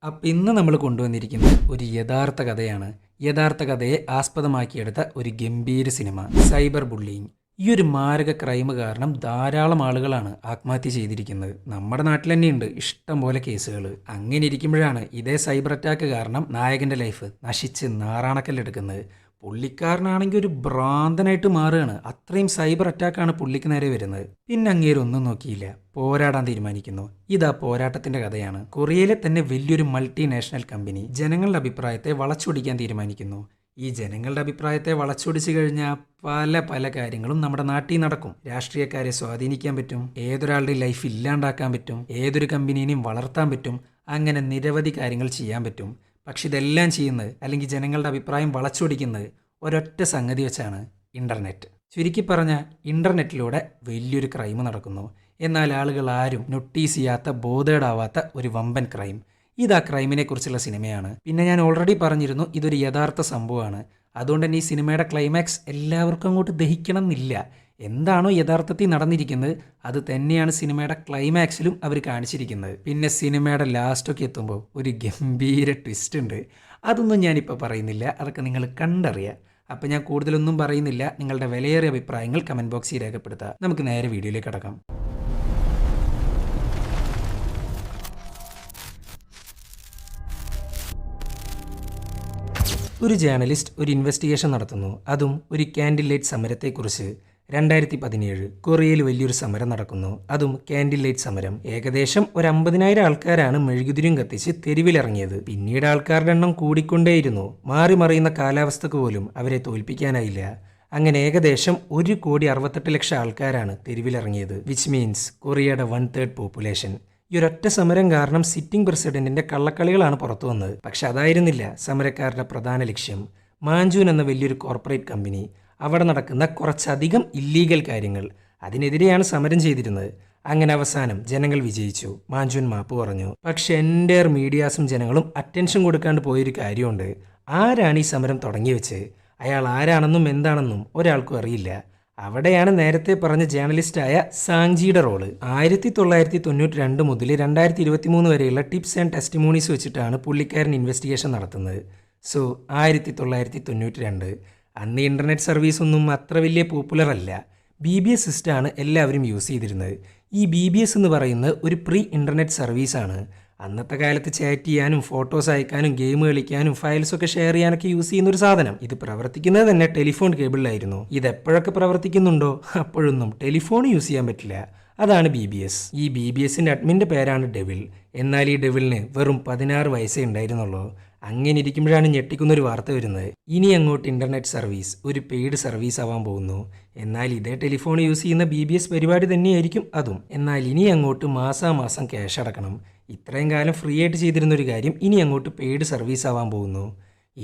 അപ്പം ഇന്ന് നമ്മൾ കൊണ്ടുവന്നിരിക്കുന്നത് ഒരു യഥാർത്ഥ കഥയാണ്. യഥാർത്ഥ കഥയെ ആസ്പദമാക്കിയെടുത്ത ഒരു ഗംഭീര സിനിമ, സൈബർ ബുള്ളിയിങ്. ഈ ഒരു മാരക ക്രൈം കാരണം ധാരാളം ആളുകളാണ് ആത്മഹത്യ ചെയ്തിരിക്കുന്നത്. നമ്മുടെ നാട്ടിൽ തന്നെയുണ്ട് ഇഷ്ടം പോലെ കേസുകൾ. അങ്ങനെ ഇരിക്കുമ്പോഴാണ് ഇതേ സൈബർ അറ്റാക്ക് കാരണം നായകൻ്റെ ലൈഫ് നശിച്ച് നാറാണക്കല്ലെടുക്കുന്നത്. പുള്ളിക്കാരനാണെങ്കിൽ ഒരു ഭ്രാന്തനായിട്ട് മാറുകയാണ്. അത്രയും സൈബർ അറ്റാക്കാണ് പുള്ളിക്ക് നേരെ വരുന്നത്. പിന്നെ അങ്ങേരൊന്നും നോക്കിയില്ല, പോരാടാൻ തീരുമാനിക്കുന്നു. ഇതാ പോരാട്ടത്തിന്റെ കഥയാണ്. കൊറിയയിലെ തന്നെ വലിയൊരു മൾട്ടിനാഷണൽ കമ്പനി ജനങ്ങളുടെ അഭിപ്രായത്തെ വളച്ചൊടിക്കാൻ തീരുമാനിക്കുന്നു. ഈ ജനങ്ങളുടെ അഭിപ്രായത്തെ വളച്ചൊടിച്ചു കഴിഞ്ഞാൽ പല പല കാര്യങ്ങളും നമ്മുടെ നാട്ടിൽ നടക്കും. രാഷ്ട്രീയക്കാരെ സ്വാധീനിക്കാൻ പറ്റും, ഏതൊരാളുടെയും ലൈഫ് ഇല്ലാണ്ടാക്കാൻ പറ്റും, ഏതൊരു കമ്പനീനെയും വളർത്താൻ പറ്റും, അങ്ങനെ നിരവധി കാര്യങ്ങൾ ചെയ്യാൻ പറ്റും. പക്ഷെ ഇതെല്ലാം ചെയ്യുന്നത്, അല്ലെങ്കിൽ ജനങ്ങളുടെ അഭിപ്രായം വളച്ചൊടിക്കുന്നത് ഒരൊറ്റ സംഗതി വെച്ചാണ്: ഇൻ്റർനെറ്റ്. ചുരുക്കി പറഞ്ഞാൽ ഇൻ്റർനെറ്റിലൂടെ വലിയൊരു ക്രൈം നടക്കുന്നു. എന്നാൽ ആളുകൾ ആരും നൊട്ടീസ് ചെയ്യാത്ത, ബോധേഡാവാത്ത ഒരു വമ്പൻ ക്രൈം. ഇത് ആ ക്രൈമിനെ കുറിച്ചുള്ള സിനിമയാണ്. പിന്നെ ഞാൻ ഓൾറെഡി പറഞ്ഞിരുന്നു, ഇതൊരു യഥാർത്ഥ സംഭവമാണ്. അതുകൊണ്ട് തന്നെ ഈ സിനിമയുടെ ക്ലൈമാക്സ് എല്ലാവർക്കും അങ്ങോട്ട് ദഹിക്കണം എന്നില്ല. എന്താണോ യഥാർത്ഥത്തിൽ നടന്നിരിക്കുന്നത് അത് തന്നെയാണ് സിനിമയുടെ ക്ലൈമാക്സിലും അവർ കാണിച്ചിരിക്കുന്നത്. പിന്നെ സിനിമയുടെ ലാസ്റ്റൊക്കെ എത്തുമ്പോൾ ഒരു ഗംഭീര ട്വിസ്റ്റ് ഉണ്ട്. അതൊന്നും ഞാനിപ്പോൾ പറയുന്നില്ല, അതൊക്കെ നിങ്ങൾ കണ്ടറിയാം. അപ്പം ഞാൻ കൂടുതലൊന്നും പറയുന്നില്ല. നിങ്ങളുടെ വിലയേറിയ അഭിപ്രായങ്ങൾ കമൻറ്റ് ബോക്സിൽ രേഖപ്പെടുത്തുക. നമുക്ക് നേരെ വീഡിയോയിലേക്ക് കടക്കാം. ഒരു ജേർണലിസ്റ്റ് ഒരു ഇൻവെസ്റ്റിഗേഷൻ നടത്തുന്നു, അതും ഒരു ക്യാൻഡിൽ ലൈറ്റ് സമരത്തെക്കുറിച്ച്. 2017 കൊറിയയിൽ വലിയൊരു സമരം നടക്കുന്നു, അതും ക്യാൻഡിൽ ലൈറ്റ് സമരം. ഏകദേശം ഒരു 50,000 ആൾക്കാരാണ് മെഴുകുതിരിയും കത്തിച്ച് തെരുവിലിറങ്ങിയത്. പിന്നീട് ആൾക്കാരുടെ എണ്ണം കൂടിക്കൊണ്ടേയിരുന്നു. മാറി മറിയുന്ന കാലാവസ്ഥക്ക് പോലും അവരെ തോൽപ്പിക്കാനായില്ല. അങ്ങനെ ഏകദേശം 1,68,00,000 ആൾക്കാരാണ് തെരുവിലിറങ്ങിയത്. വിച്ച് മീൻസ് കൊറിയയുടെ 1/3 പോപ്പുലേഷൻ. ഈ ഒരൊറ്റ സമരം കാരണം സിറ്റിംഗ് പ്രസിഡന്റിന്റെ കള്ളക്കളികളാണ് പുറത്തു വന്നത്. പക്ഷെ അതായിരുന്നില്ല സമരക്കാരുടെ പ്രധാന ലക്ഷ്യം. മാഞ്ചൂൻ എന്ന വലിയൊരു കോർപ്പറേറ്റ് കമ്പനി, അവിടെ നടക്കുന്ന കുറച്ചധികം ഇല്ലീഗൽ കാര്യങ്ങൾ, അതിനെതിരെയാണ് സമരം ചെയ്തിരുന്നത്. അങ്ങനെ അവസാനം ജനങ്ങൾ വിജയിച്ചു. മാഞ്ചൂൻ മാപ്പ് പറഞ്ഞു. പക്ഷെ എൻ്റെ മീഡിയാസും ജനങ്ങളും അറ്റൻഷൻ കൊടുക്കാണ്ട് പോയൊരു കാര്യമുണ്ട്. ആരാണ് ഈ സമരം തുടങ്ങി വെച്ച്? അയാൾ ആരാണെന്നും എന്താണെന്നും ഒരാൾക്കും അറിയില്ല. അവിടെയാണ് നേരത്തെ പറഞ്ഞ ജേർണലിസ്റ്റായ സാങ്ജിയുടെ റോള്. 1992 മുതൽ 2023 വരെയുള്ള ടിപ്സ് ആൻഡ് ടെസ്റ്റിമോണീസ് വെച്ചിട്ടാണ് പുള്ളിക്കാരൻ ഇൻവെസ്റ്റിഗേഷൻ നടത്തുന്നത്. സോ 1992 അന്ന് ഇൻ്റർനെറ്റ് സർവീസ് ഒന്നും അത്ര വലിയ പോപ്പുലർ അല്ല. BBS സിസ്റ്റമാണ് എല്ലാവരും യൂസ് ചെയ്തിരുന്നത്. ഈ BBS എന്ന് പറയുന്നത് ഒരു പ്രീ ഇൻ്റർനെറ്റ് സർവീസാണ്. അന്നത്തെ കാലത്ത് ചാറ്റ് ചെയ്യാനും ഫോട്ടോസ് അയക്കാനും ഗെയിം കളിക്കാനും ഫയൽസൊക്കെ ഷെയർ ചെയ്യാനൊക്കെ യൂസ് ചെയ്യുന്ന ഒരു സാധനം. ഇത് പ്രവർത്തിക്കുന്നത് തന്നെ ടെലിഫോൺ കേബിളിലായിരുന്നു. ഇത് എപ്പോഴൊക്കെ പ്രവർത്തിക്കുന്നുണ്ടോ അപ്പോഴൊന്നും ടെലിഫോൺ യൂസ് ചെയ്യാൻ പറ്റില്ല. അതാണ് BBS. ഈ BBSന്റെ അഡ്മിൻ്റെ പേരാണ് ഡെവിൾ. എന്നാൽ ഈ ഡെവിളിന് വെറും 16 വയസ്സേ ഉണ്ടായിരുന്നുള്ളൂ. അങ്ങനെ ഇരിക്കുമ്പോഴാണ് ഞെട്ടിക്കുന്നൊരു വാർത്ത വരുന്നത്. ഇനി അങ്ങോട്ട് ഇൻ്റർനെറ്റ് സർവീസ് ഒരു പെയ്ഡ് സർവീസ് ആവാൻ പോകുന്നു. എന്നാൽ ഇതേ ടെലിഫോൺ യൂസ് ചെയ്യുന്ന BBS പരിപാടി തന്നെയായിരിക്കും അതും. എന്നാൽ ഇനി അങ്ങോട്ട് മാസാമാസം ക്യാഷ് അടക്കണം. ഇത്രയും കാലം ഫ്രീ ആയിട്ട് ചെയ്തിരുന്നൊരു കാര്യം ഇനി അങ്ങോട്ട് പെയ്ഡ് സർവീസ് ആവാൻ പോകുന്നു.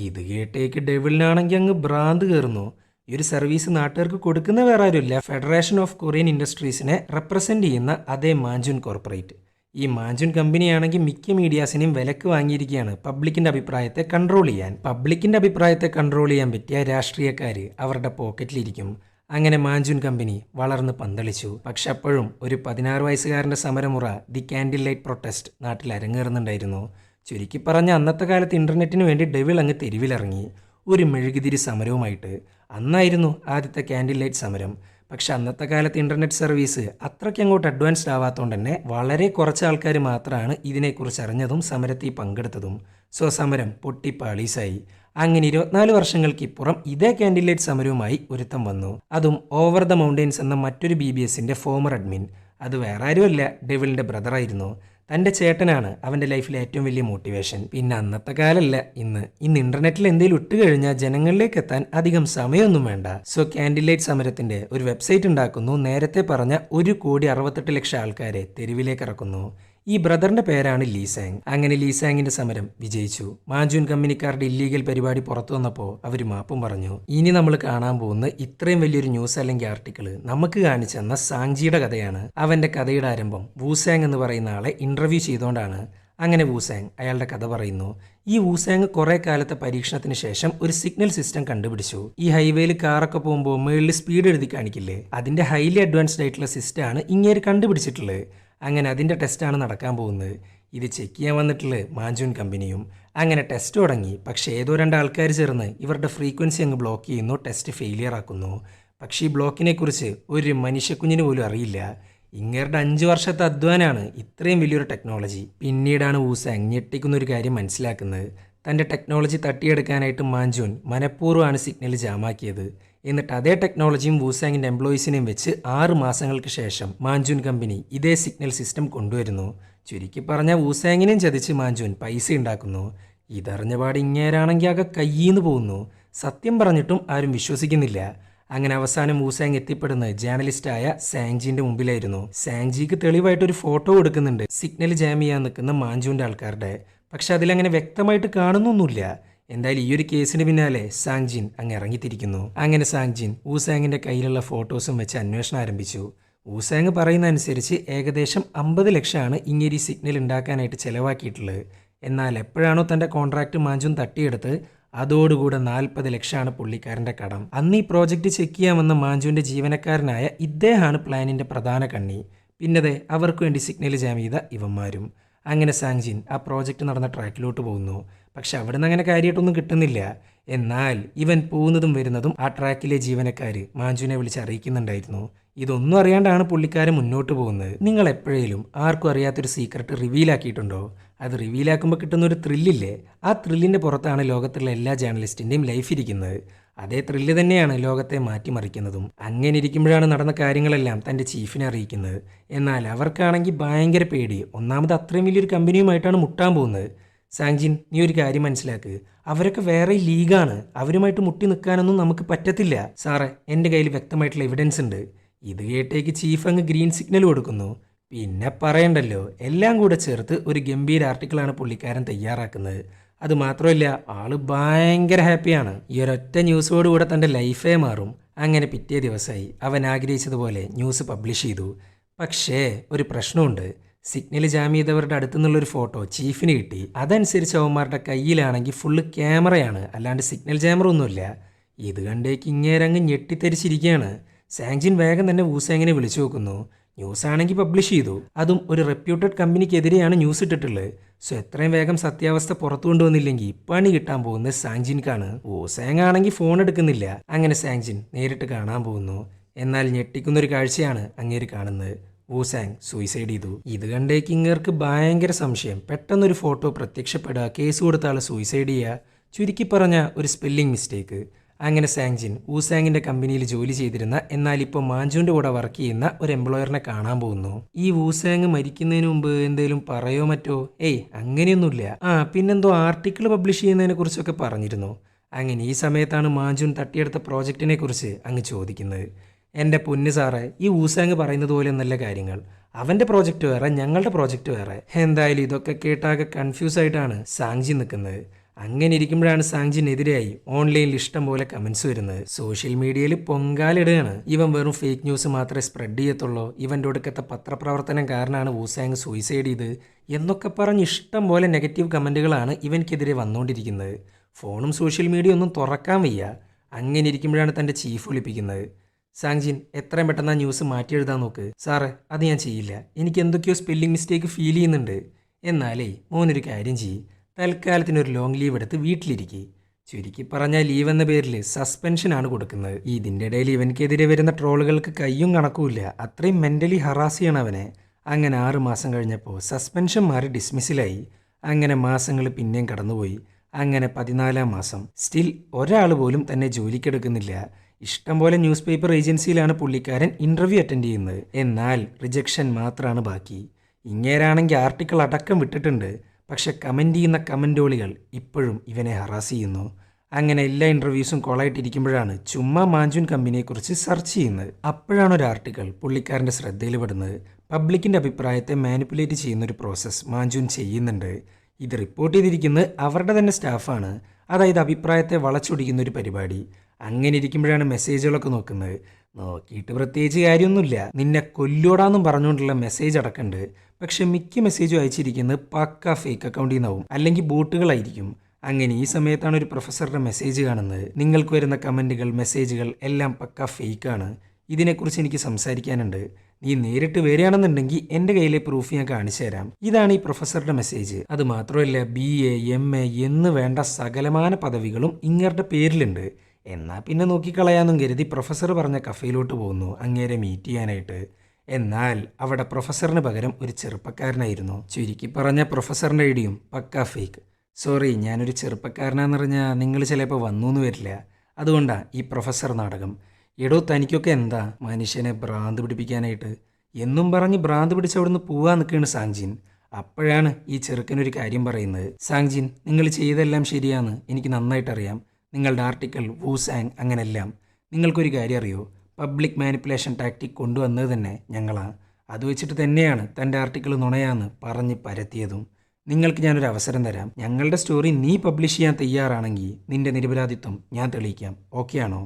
ഇത് കേട്ടേക്ക് ഡെവിളിനാണെങ്കിൽ അങ്ങ് ഭ്രാന്ത് കയറുന്നു. ഈ ഒരു സർവീസ് നാട്ടുകാർക്ക് കൊടുക്കുന്ന വേറെ ആരുമില്ല, ഫെഡറേഷൻ ഓഫ് കൊറിയൻ ഇൻഡസ്ട്രീസിനെ റെപ്രസെന്റ് ചെയ്യുന്ന അതേ മാഞ്ചൂൻ കോർപ്പറേറ്റ്. ഈ മാഞ്ചൂൻ കമ്പനിയാണെങ്കിൽ മിക്ക മീഡിയാസിനെയും വിലക്ക് വാങ്ങിയിരിക്കുകയാണ് പബ്ലിക്കിന്റെ അഭിപ്രായത്തെ കൺട്രോൾ ചെയ്യാൻ. പബ്ലിക്കിന്റെ അഭിപ്രായത്തെ കൺട്രോൾ ചെയ്യാൻ പറ്റിയ രാഷ്ട്രീയക്കാർ അവരുടെ പോക്കറ്റിലിരിക്കും. അങ്ങനെ മാഞ്ചൂൻ കമ്പനി വളർന്ന് പന്തളിച്ചു. പക്ഷെ അപ്പോഴും ഒരു 16 വയസ്സുകാരൻ്റെ സമരമുറ, ദി ക്യാൻഡിൽ ലൈറ്റ് പ്രൊട്ടസ്റ്റ്, നാട്ടിൽ അരങ്ങേറുന്നുണ്ടായിരുന്നു. ചുരുക്കി പറഞ്ഞ അന്നത്തെ കാലത്ത് ഇൻ്റർനെറ്റിന് വേണ്ടി ഡെവിൾ അങ്ങ് തെരുവിലിറങ്ങി ഒരു മെഴുകുതിരി സമരവുമായിട്ട്. അന്നായിരുന്നു ആദ്യത്തെ ക്യാൻഡിൽ ലൈറ്റ് സമരം. പക്ഷെ അന്നത്തെ കാലത്ത് ഇൻ്റർനെറ്റ് സർവീസ് അത്രയ്ക്ക് അങ്ങോട്ട് അഡ്വാൻസ്ഡ് ആവാത്തതുകൊണ്ട് തന്നെ വളരെ കുറച്ച് ആൾക്കാർ മാത്രമാണ് ഇതിനെക്കുറിച്ച് അറിഞ്ഞതും സമരത്തിൽ പങ്കെടുത്തതും. സോ സമരം പൊട്ടിപ്പാളീസായി. അങ്ങനെ 24 വർഷങ്ങൾക്കിപ്പുറം ഇതേ ക്യാൻഡിൽ ലൈറ്റ് സമരവുമായി ഒരുത്തം വന്നു. അതും ഓവർ ദ മൗണ്ടെയിൻസ് എന്ന മറ്റൊരു BBSന്റെ ഫോമർ അഡ്മിൻ. അത് വേറെ ആരുമല്ല, ഡെവിളിൻ്റെ ബ്രദറായിരുന്നു. തൻ്റെ ചേട്ടനാണ് അവൻ്റെ ലൈഫിലെ ഏറ്റവും വലിയ മോട്ടിവേഷൻ. പിന്നെ അന്നത്തെ കാലമല്ല ഇന്ന് ഇൻ്റർനെറ്റിൽ എന്തെങ്കിലും ഇട്ട് കഴിഞ്ഞാൽ ജനങ്ങളിലേക്ക് എത്താൻ അധികം സമയമൊന്നും വേണ്ട. സോ ക്യാൻഡിൽ ലൈറ്റ് സമരത്തിൻ്റെ ഒരു വെബ്സൈറ്റ് ഉണ്ടാക്കുന്നു. നേരത്തെ പറഞ്ഞ 1,68,00,000 ആൾക്കാരെ തെരുവിലേക്ക് ഇറക്കുന്നു. ഈ ബ്രദറിന്റെ പേരാണ് ലീസാങ്. അങ്ങനെ ലീസാങ്ങിന്റെ സമരം വിജയിച്ചു. മാഞ്ചൂൻ കമ്പനിക്കാരുടെ ഇല്ലീഗൽ പരിപാടി പുറത്തു വന്നപ്പോൾ അവർ മാപ്പും പറഞ്ഞു. ഇനി നമ്മൾ കാണാൻ പോകുന്ന ഇത്രയും വലിയൊരു ന്യൂസ് അല്ലെങ്കിൽ ആർട്ടിക്കിൾ നമുക്ക് കാണിച്ചു തന്ന സാങ്ജിയുടെ കഥയാണ്. അവന്റെ കഥയുടെ ആരംഭം വൂസാങ് എന്ന് പറയുന്ന ആളെ ഇന്റർവ്യൂ ചെയ്തുകൊണ്ടാണ്. അങ്ങനെ വൂസാങ് അയാളുടെ കഥ പറയുന്നു. ഈ വൂസാങ് കുറെ കാലത്തെ പരീക്ഷണത്തിന് ശേഷം ഒരു സിഗ്നൽ സിസ്റ്റം കണ്ടുപിടിച്ചു. ഈ ഹൈവേയിൽ കാറൊക്കെ പോകുമ്പോൾ മുകളിൽ സ്പീഡ് എഴുതി കാണിക്കില്ലേ, അതിന്റെ ഹൈലി അഡ്വാൻസ്ഡ് ആയിട്ടുള്ള സിസ്റ്റമാണ് ഇങ്ങേര് കണ്ടുപിടിച്ചിട്ടുള്ളത്. അങ്ങനെ അതിൻ്റെ ടെസ്റ്റാണ് നടക്കാൻ പോകുന്നത്. ഇത് ചെക്ക് ചെയ്യാൻ വന്നിട്ടുള്ള മാഞ്ചൂൻ കമ്പനിയും. അങ്ങനെ ടെസ്റ്റ് തുടങ്ങി. പക്ഷേ ഏതോ 2 ആൾക്കാർ ചേർന്ന് ഇവരുടെ ഫ്രീക്വൻസി അങ്ങ് ബ്ലോക്ക് ചെയ്യുന്നു, ടെസ്റ്റ് ഫെയിലിയർ ആക്കുന്നു. പക്ഷേ ഈ ബ്ലോക്കിനെ കുറിച്ച് ഒരു മനുഷ്യക്കുഞ്ഞിന് പോലും അറിയില്ല. ഇങ്ങേരുടെ 5 വർഷത്തെ അധ്വാനാണ് ഇത്രയും വലിയൊരു ടെക്നോളജി. പിന്നീടാണ് വൂസാങ് ഞെട്ടിക്കുന്ന ഒരു കാര്യം മനസ്സിലാക്കുന്നത്. തൻ്റെ ടെക്നോളജി തട്ടിയെടുക്കാനായിട്ട് മാഞ്ചൂൻ മനഃപൂർവ്വമാണ് സിഗ്നൽ ജാമാക്കിയത്. എന്നിട്ട് അതേ ടെക്നോളജിയും വൂസാങ്ങിൻ്റെ എംപ്ലോയീസിനെയും വെച്ച് 6 മാസങ്ങൾക്ക് ശേഷം മാഞ്ചൂൻ കമ്പനി ഇതേ സിഗ്നൽ സിസ്റ്റം കൊണ്ടുവരുന്നു. ചുരുക്കി പറഞ്ഞാൽ വൂസാങ്ങിനെയും ചതിച്ച് മാഞ്ചൂൻ പൈസ ഉണ്ടാക്കുന്നു. ഇതറിഞ്ഞ പാട് ഇങ്ങേരാണെങ്കിൽ ആകെ കയ്യിന്ന് പോകുന്നു. സത്യം പറഞ്ഞിട്ടും ആരും വിശ്വസിക്കുന്നില്ല. അങ്ങനെ അവസാനം വൂസാങ് എത്തിപ്പെടുന്നത് ജേർണലിസ്റ്റായ സാങ്ജിന്റെ മുമ്പിലായിരുന്നു. സാങ്ജിക്ക് തെളിവായിട്ടൊരു ഫോട്ടോ കൊടുക്കുന്നുണ്ട് സിഗ്നൽ ജാം ചെയ്യാൻ നിൽക്കുന്ന മാഞ്ചൂൻ്റെ ആൾക്കാരുടെ. പക്ഷെ അതിലങ്ങനെ വ്യക്തമായിട്ട് കാണുന്നൊന്നുമില്ല. എന്തായാലും ഈ ഒരു കേസിന് പിന്നാലെ സാങ്ജിൻ അങ്ങ് ഇറങ്ങിത്തിരിക്കുന്നു. അങ്ങനെ സാങ്ജിൻ വൂസാങ്ങിന്റെ കയ്യിലുള്ള ഫോട്ടോസും വെച്ച് അന്വേഷണം ആരംഭിച്ചു. വൂസാങ് പറയുന്ന അനുസരിച്ച് ഏകദേശം 50 ലക്ഷമാണ് ഇങ്ങനെ ഈ സിഗ്നൽ ഉണ്ടാക്കാനായിട്ട് ചിലവാക്കിയിട്ടുള്ളത്. എന്നാൽ എപ്പോഴാണോ തൻ്റെ കോൺട്രാക്ട് മാഞ്ചൂൻ തട്ടിയെടുത്ത് അതോടുകൂടെ 40 ലക്ഷമാണ് പുള്ളിക്കാരൻ്റെ കടം. അന്ന് ഈ പ്രോജക്റ്റ് ചെക്ക് ചെയ്യാമെന്ന മാഞ്ചൂൻ്റെ ജീവനക്കാരനായ ഇദ്ദേഹമാണ് പ്ലാനിൻ്റെ പ്രധാന കണ്ണി. പിന്നതെ അവർക്ക് വേണ്ടി സിഗ്നൽ ജാം ചെയ്ത ഇവന്മാരും. അങ്ങനെ സാങ്ജിൻ ആ പ്രോജക്റ്റ് നടന്ന ട്രാക്കിലോട്ട് പോകുന്നു. പക്ഷെ അവിടെ നിന്ന് അങ്ങനെ കാര്യമായിട്ടൊന്നും കിട്ടുന്നില്ല. എന്നാൽ ഇവൻ പോകുന്നതും വരുന്നതും ആ ട്രാക്കിലെ ജീവനക്കാർ മാഞ്ചുവിനെ വിളിച്ച് അറിയിക്കുന്നുണ്ടായിരുന്നു. ഇതൊന്നും അറിയാണ്ടാണ് പുള്ളിക്കാരൻ മുന്നോട്ട് പോകുന്നത്. നിങ്ങൾ എപ്പോഴേലും ആർക്കും അറിയാത്തൊരു സീക്രട്ട് റിവീലാക്കിയിട്ടുണ്ടോ? അത് റിവീലാക്കുമ്പോൾ കിട്ടുന്ന ഒരു ത്രില്ലില്ലേ, ആ ത്രില്ലിൻ്റെ പുറത്താണ് ലോകത്തുള്ള എല്ലാ ജേർണലിസ്റ്റിൻ്റെയും ലൈഫ് ഇരിക്കുന്നത്. അതേ ത്രില്ല് തന്നെയാണ് ലോകത്തെ മാറ്റിമറിക്കുന്നതും. അങ്ങനെ ഇരിക്കുമ്പോഴാണ് നടന്ന കാര്യങ്ങളെല്ലാം തൻ്റെ ചീഫിനെ അറിയിക്കുന്നത്. എന്നാൽ അവർക്കാണെങ്കിൽ ഭയങ്കര പേടി. ഒന്നാമത് അത്രയും വലിയൊരു കമ്പനിയുമായിട്ടാണ് മുട്ടാൻ പോകുന്നത്. സാങ്ജിൻ, നീ ഒരു കാര്യം മനസ്സിലാക്ക്, അവരൊക്കെ വേറെ ലീഗാണ്. അവരുമായിട്ട് മുട്ടി നിൽക്കാനൊന്നും നമുക്ക് പറ്റത്തില്ല. സാറേ, എൻ്റെ കയ്യിൽ വ്യക്തമായിട്ടുള്ള എവിഡൻസ് ഉണ്ട്. ഇത് കേട്ടേക്ക് ചീഫ് അങ്ങ് ഗ്രീൻ സിഗ്നൽ കൊടുക്കുന്നു. പിന്നെ പറയണ്ടല്ലോ, എല്ലാം കൂടെ ചേർത്ത് ഒരു ഗംഭീര ആർട്ടിക്കിളാണ് പുള്ളിക്കാരൻ തയ്യാറാക്കുന്നത്. അത് മാത്രമല്ല, ആള് ഭയങ്കര ഹാപ്പിയാണ്. ഈ ഒരൊറ്റ ന്യൂസോടുകൂടെ തൻ്റെ ലൈഫേ മാറും. അങ്ങനെ പിറ്റേ ദിവസമായി അവൻ ആഗ്രഹിച്ചതുപോലെ ന്യൂസ് പബ്ലിഷ് ചെയ്തു. പക്ഷേ ഒരു പ്രശ്നമുണ്ട്. സിഗ്നൽ ജാം ചെയ്തവരുടെ അടുത്തു നിന്നുള്ളൊരു ഫോട്ടോ ചീഫിന് കിട്ടി. അതനുസരിച്ച് അവന്മാരുടെ കയ്യിലാണെങ്കിൽ ഫുള്ള് ക്യാമറയാണ്, അല്ലാണ്ട് സിഗ്നൽ ജാമർ ഒന്നുമില്ല. ഇത് കണ്ടേക്ക് ഇങ്ങേരങ്ങ് ഞെട്ടിത്തരിച്ചിരിക്കുകയാണ്. സാങ്ജിൻ വേഗം തന്നെ വൂസാങ്ങിനെ വിളിച്ചു നോക്കുന്നു. ന്യൂസ് ആണെങ്കിൽ പബ്ലിഷ് ചെയ്തു. അതും ഒരു റെപ്യൂട്ടഡ് കമ്പനിക്കെതിരെയാണ് ന്യൂസ് ഇട്ടിട്ടുള്ളത്. സോ എത്രയും വേഗം സത്യാവസ്ഥ പുറത്തു കൊണ്ടുവന്നില്ലെങ്കിൽ പണി കിട്ടാൻ പോകുന്നത് സാങ്ജിൻക്കാണ്. വൂസാങ് ആണെങ്കിൽ ഫോൺ എടുക്കുന്നില്ല. അങ്ങനെ സാങ്ജിൻ നേരിട്ട് കാണാൻ പോകുന്നു. എന്നാൽ ഞെട്ടിക്കുന്നൊരു കാഴ്ചയാണ് അങ്ങേര് കാണുന്നത്. വൂസാങ് സൂയിസൈഡ് ചെയ്തു. ഇത് കണ്ടേക്ക് ഇങ്ങേർക്ക് ഭയങ്കര സംശയം. പെട്ടെന്നൊരു ഫോട്ടോ പ്രത്യക്ഷപ്പെടുക, കേസ് കൊടുത്ത ആൾ സൂയിസൈഡ് ചെയ്യുക. ചുരുക്കി പറഞ്ഞ ഒരു സ്പെല്ലിംഗ് മിസ്റ്റേക്ക്. അങ്ങനെ സാങ്ജിൻ വൂസാങ്ങിന്റെ കമ്പനിയിൽ ജോലി ചെയ്തിരുന്ന എന്നാൽ ഇപ്പോൾ മാഞ്ചുവിൻ്റെ കൂടെ വർക്ക് ചെയ്യുന്ന ഒരു എംപ്ലോയറിനെ കാണാൻ പോകുന്നു. ഈ വൂസാങ് മരിക്കുന്നതിന് മുമ്പ് എന്തേലും പറയോ മറ്റോ? അങ്ങനെയൊന്നുമില്ല. പിന്നെന്തോ ആർട്ടിക്കിൾ പബ്ലിഷ് ചെയ്യുന്നതിനെ കുറിച്ചൊക്കെ പറഞ്ഞിരുന്നു. അങ്ങനെ ഈ സമയത്താണ് മാഞ്ചുൻ തട്ടിയെടുത്ത പ്രോജക്റ്റിനെ കുറിച്ച് അങ്ങ് ചോദിക്കുന്നത്. എൻ്റെ പൊന്ന് സാറേ, ഈ വൂസാങ് പറയുന്നത് പോലെ നല്ല കാര്യങ്ങൾ. അവൻ്റെ പ്രോജക്റ്റ് വേറെ, ഞങ്ങളുടെ പ്രോജക്റ്റ് വേറെ. എന്തായാലും ഇതൊക്കെ കേട്ടാകെ കൺഫ്യൂസ് ആയിട്ടാണ് സാങ്ജിൻ നിൽക്കുന്നത്. അങ്ങനെ ഇരിക്കുമ്പോഴാണ് സാങ്ജിനെതിരായി ഓൺലൈനിൽ ഇഷ്ടം പോലെ കമൻസ് വരുന്നത്. സോഷ്യൽ മീഡിയയിൽ പൊങ്കാലിടുകയാണ്. ഇവൻ വെറും ഫേക്ക് ന്യൂസ് മാത്രമേ സ്പ്രെഡ് ചെയ്യത്തുള്ളൂ, ഇവൻ്റെ ഒടുക്കത്തെ പത്രപ്രവർത്തനം കാരണമാണ് വൂസാങ് സൂയിസൈഡ് ചെയ്ത് എന്നൊക്കെ പറഞ്ഞ് ഇഷ്ടം പോലെ നെഗറ്റീവ് കമൻറ്റുകളാണ് ഇവൻക്കെതിരെ വന്നുകൊണ്ടിരിക്കുന്നത്. ഫോണും സോഷ്യൽ മീഡിയ ഒന്നും തുറക്കാൻ വയ്യ. അങ്ങനെ ഇരിക്കുമ്പോഴാണ് തൻ്റെ ചീഫ് വിളിപ്പിക്കുന്നത്. സാങ്ജിൻ, എത്രയും പെട്ടെന്ന് ആ ന്യൂസ് മാറ്റി എഴുതാൻ നോക്ക്. സാറേ, അത് ഞാൻ ചെയ്യില്ല. എനിക്ക് എന്തൊക്കെയോ സ്പെല്ലിംഗ് മിസ്റ്റേക്ക് ഫീൽ ചെയ്യുന്നുണ്ട്. എന്നാലേ മോനൊരു കാര്യം ചെയ്യ്, തൽക്കാലത്തിനൊരു ലോങ് ലീവ് എടുത്ത് വീട്ടിലിരിക്കുക. ചുരുക്കി പറഞ്ഞാൽ ലീവ് എന്ന പേരിൽ സസ്പെൻഷനാണ് കൊടുക്കുന്നത്. ഇതിൻ്റെ ഇടയിൽ ഇവൻക്കെതിരെ വരുന്ന ട്രോളുകൾക്ക് കയ്യും കണക്കുമില്ല. അത്രയും മെൻ്റലി ഹറാസ് ചെയ്യണം അവനെ. അങ്ങനെ 6 മാസം കഴിഞ്ഞപ്പോൾ സസ്പെൻഷൻ മാറി ഡിസ്മിസിലായി. അങ്ങനെ മാസങ്ങൾ പിന്നെയും കടന്നുപോയി. അങ്ങനെ 14-ാം മാസം സ്റ്റിൽ ഒരാൾ പോലും തന്നെ ജോലിക്കെടുക്കുന്നില്ല. ഇഷ്ടംപോലെ ന്യൂസ് പേപ്പർ ഏജൻസിയിലാണ് പുള്ളിക്കാരൻ ഇൻ്റർവ്യൂ അറ്റൻഡ് ചെയ്യുന്നത്. എന്നാൽ റിജക്ഷൻ മാത്രമാണ് ബാക്കി. ഇങ്ങേരാണെങ്കിൽ ആർട്ടിക്കിൾ അടക്കം വിട്ടിട്ടുണ്ട്. പക്ഷെ കമൻറ്റ് ചെയ്യുന്ന കമൻറ്റോളികൾ ഇപ്പോഴും ഇവനെ ഹറാസ് ചെയ്യുന്നു. അങ്ങനെ എല്ലാ ഇൻ്റർവ്യൂസും കോളായിട്ടിരിക്കുമ്പോഴാണ് ചുമ്മാ മാഞ്ചൂൻ കമ്പനിയെക്കുറിച്ച് സെർച്ച് ചെയ്യുന്നത്. അപ്പോഴാണ് ഒരു ആർട്ടിക്കിൾ പുള്ളിക്കാരൻ്റെ ശ്രദ്ധയിൽപ്പെടുന്നത്. പബ്ലിക്കിൻ്റെ അഭിപ്രായത്തെ മാനിപ്പുലേറ്റ് ചെയ്യുന്നൊരു പ്രോസസ്സ് മാഞ്ചൂൻ ചെയ്യുന്നുണ്ട്. ഇത് റിപ്പോർട്ട് ചെയ്തിരിക്കുന്നത് അവരുടെ തന്നെ സ്റ്റാഫാണ്. അതായത് അഭിപ്രായത്തെ വളച്ചൊടിക്കുന്നൊരു പരിപാടി. അങ്ങനെ ഇരിക്കുമ്പോഴാണ് മെസ്സേജുകളൊക്കെ നോക്കുന്നത്. നോക്കിയിട്ട് പ്രത്യേകിച്ച് കാര്യമൊന്നുമില്ല. നിന്നെ കൊല്ലോടാന്നും പറഞ്ഞുകൊണ്ടുള്ള മെസ്സേജ് അടക്കമുണ്ട്. പക്ഷെ മിക്ക മെസ്സേജും അയച്ചിരിക്കുന്നത് പക്ക ഫേക്ക് അക്കൗണ്ടിൽ നിന്നാവും, അല്ലെങ്കിൽ ബോട്ടുകളായിരിക്കും. അങ്ങനെ ഈ സമയത്താണ് ഒരു പ്രൊഫസറുടെ മെസ്സേജ് കാണുന്നത്. നിങ്ങൾക്ക് വരുന്ന കമൻറ്റുകൾ, മെസ്സേജുകൾ എല്ലാം പക്ക ഫേക്കാണ്. ഇതിനെക്കുറിച്ച് എനിക്ക് സംസാരിക്കാനുണ്ട്. നീ നേരിട്ട് വരികയാണെന്നുണ്ടെങ്കിൽ എൻ്റെ കയ്യിലെ പ്രൂഫ് ഞാൻ കാണിച്ചു തരാം. ഇതാണ് ഈ പ്രൊഫസറുടെ മെസ്സേജ്. അത് മാത്രമല്ല BA MA എന്ന് വേണ്ട സകലമാന പദവികളും ഇങ്ങരുടെ പേരിലുണ്ട്. എന്നാൽ പിന്നെ നോക്കിക്കളയാന്നും കരുതി പ്രൊഫസർ പറഞ്ഞ കഫയിലോട്ട് പോകുന്നു അങ്ങേരെ മീറ്റ് ചെയ്യാനായിട്ട്. എന്നാൽ അവിടെ പ്രൊഫസറിന് പകരം ഒരു ചെറുപ്പക്കാരനായിരുന്നു. ചുരുക്കി പറഞ്ഞ പ്രൊഫസറിൻ്റെ ഐഡിയും പക്കാ ഫേക്ക്. സോറി, ഞാനൊരു ചെറുപ്പക്കാരനാന്ന് പറഞ്ഞാൽ നിങ്ങൾ ചിലപ്പോൾ വന്നൂന്ന് വരില്ല. അതുകൊണ്ടാണ് ഈ പ്രൊഫസർ നാടകം. എടോ, തനിക്കൊക്കെ എന്താ മനുഷ്യനെ ഭ്രാന്ത് പിടിപ്പിക്കാനായിട്ട് എന്നും പറഞ്ഞ് ഭ്രാന്ത് പിടിച്ച് അവിടുന്ന് പോവാൻ നിൽക്കുകയാണ് സാങ്ജിൻ. അപ്പോഴാണ് ഈ ചെറുക്കനൊരു കാര്യം പറയുന്നത്. സാങ്ജിൻ, നിങ്ങൾ ചെയ്തെല്ലാം ശരിയാന്ന് എനിക്ക് നന്നായിട്ടറിയാം. നിങ്ങളുടെ ആർട്ടിക്കിൾ വൂസാങ് അങ്ങനെല്ലാം. നിങ്ങൾക്കൊരു കാര്യം അറിയോ? പബ്ലിക് മാനിപ്പുലേഷൻ ടാക്ടിക് കൊണ്ടുവന്നത് തന്നെ ഞങ്ങളാണ്. അത് വെച്ചിട്ട് തന്നെയാണ് തൻ്റെ ആർട്ടിക്കിൾ നുണയാന്ന് പറഞ്ഞ് പരത്തിയതും. നിങ്ങൾക്ക് ഞാനൊരു അവസരം തരാം. ഞങ്ങളുടെ സ്റ്റോറി നീ പബ്ലിഷ് ചെയ്യാൻ തയ്യാറാണെങ്കിൽ നിന്റെ നിരപരാധിത്വം ഞാൻ തെളിയിക്കാം. ഓക്കെ ആണോ?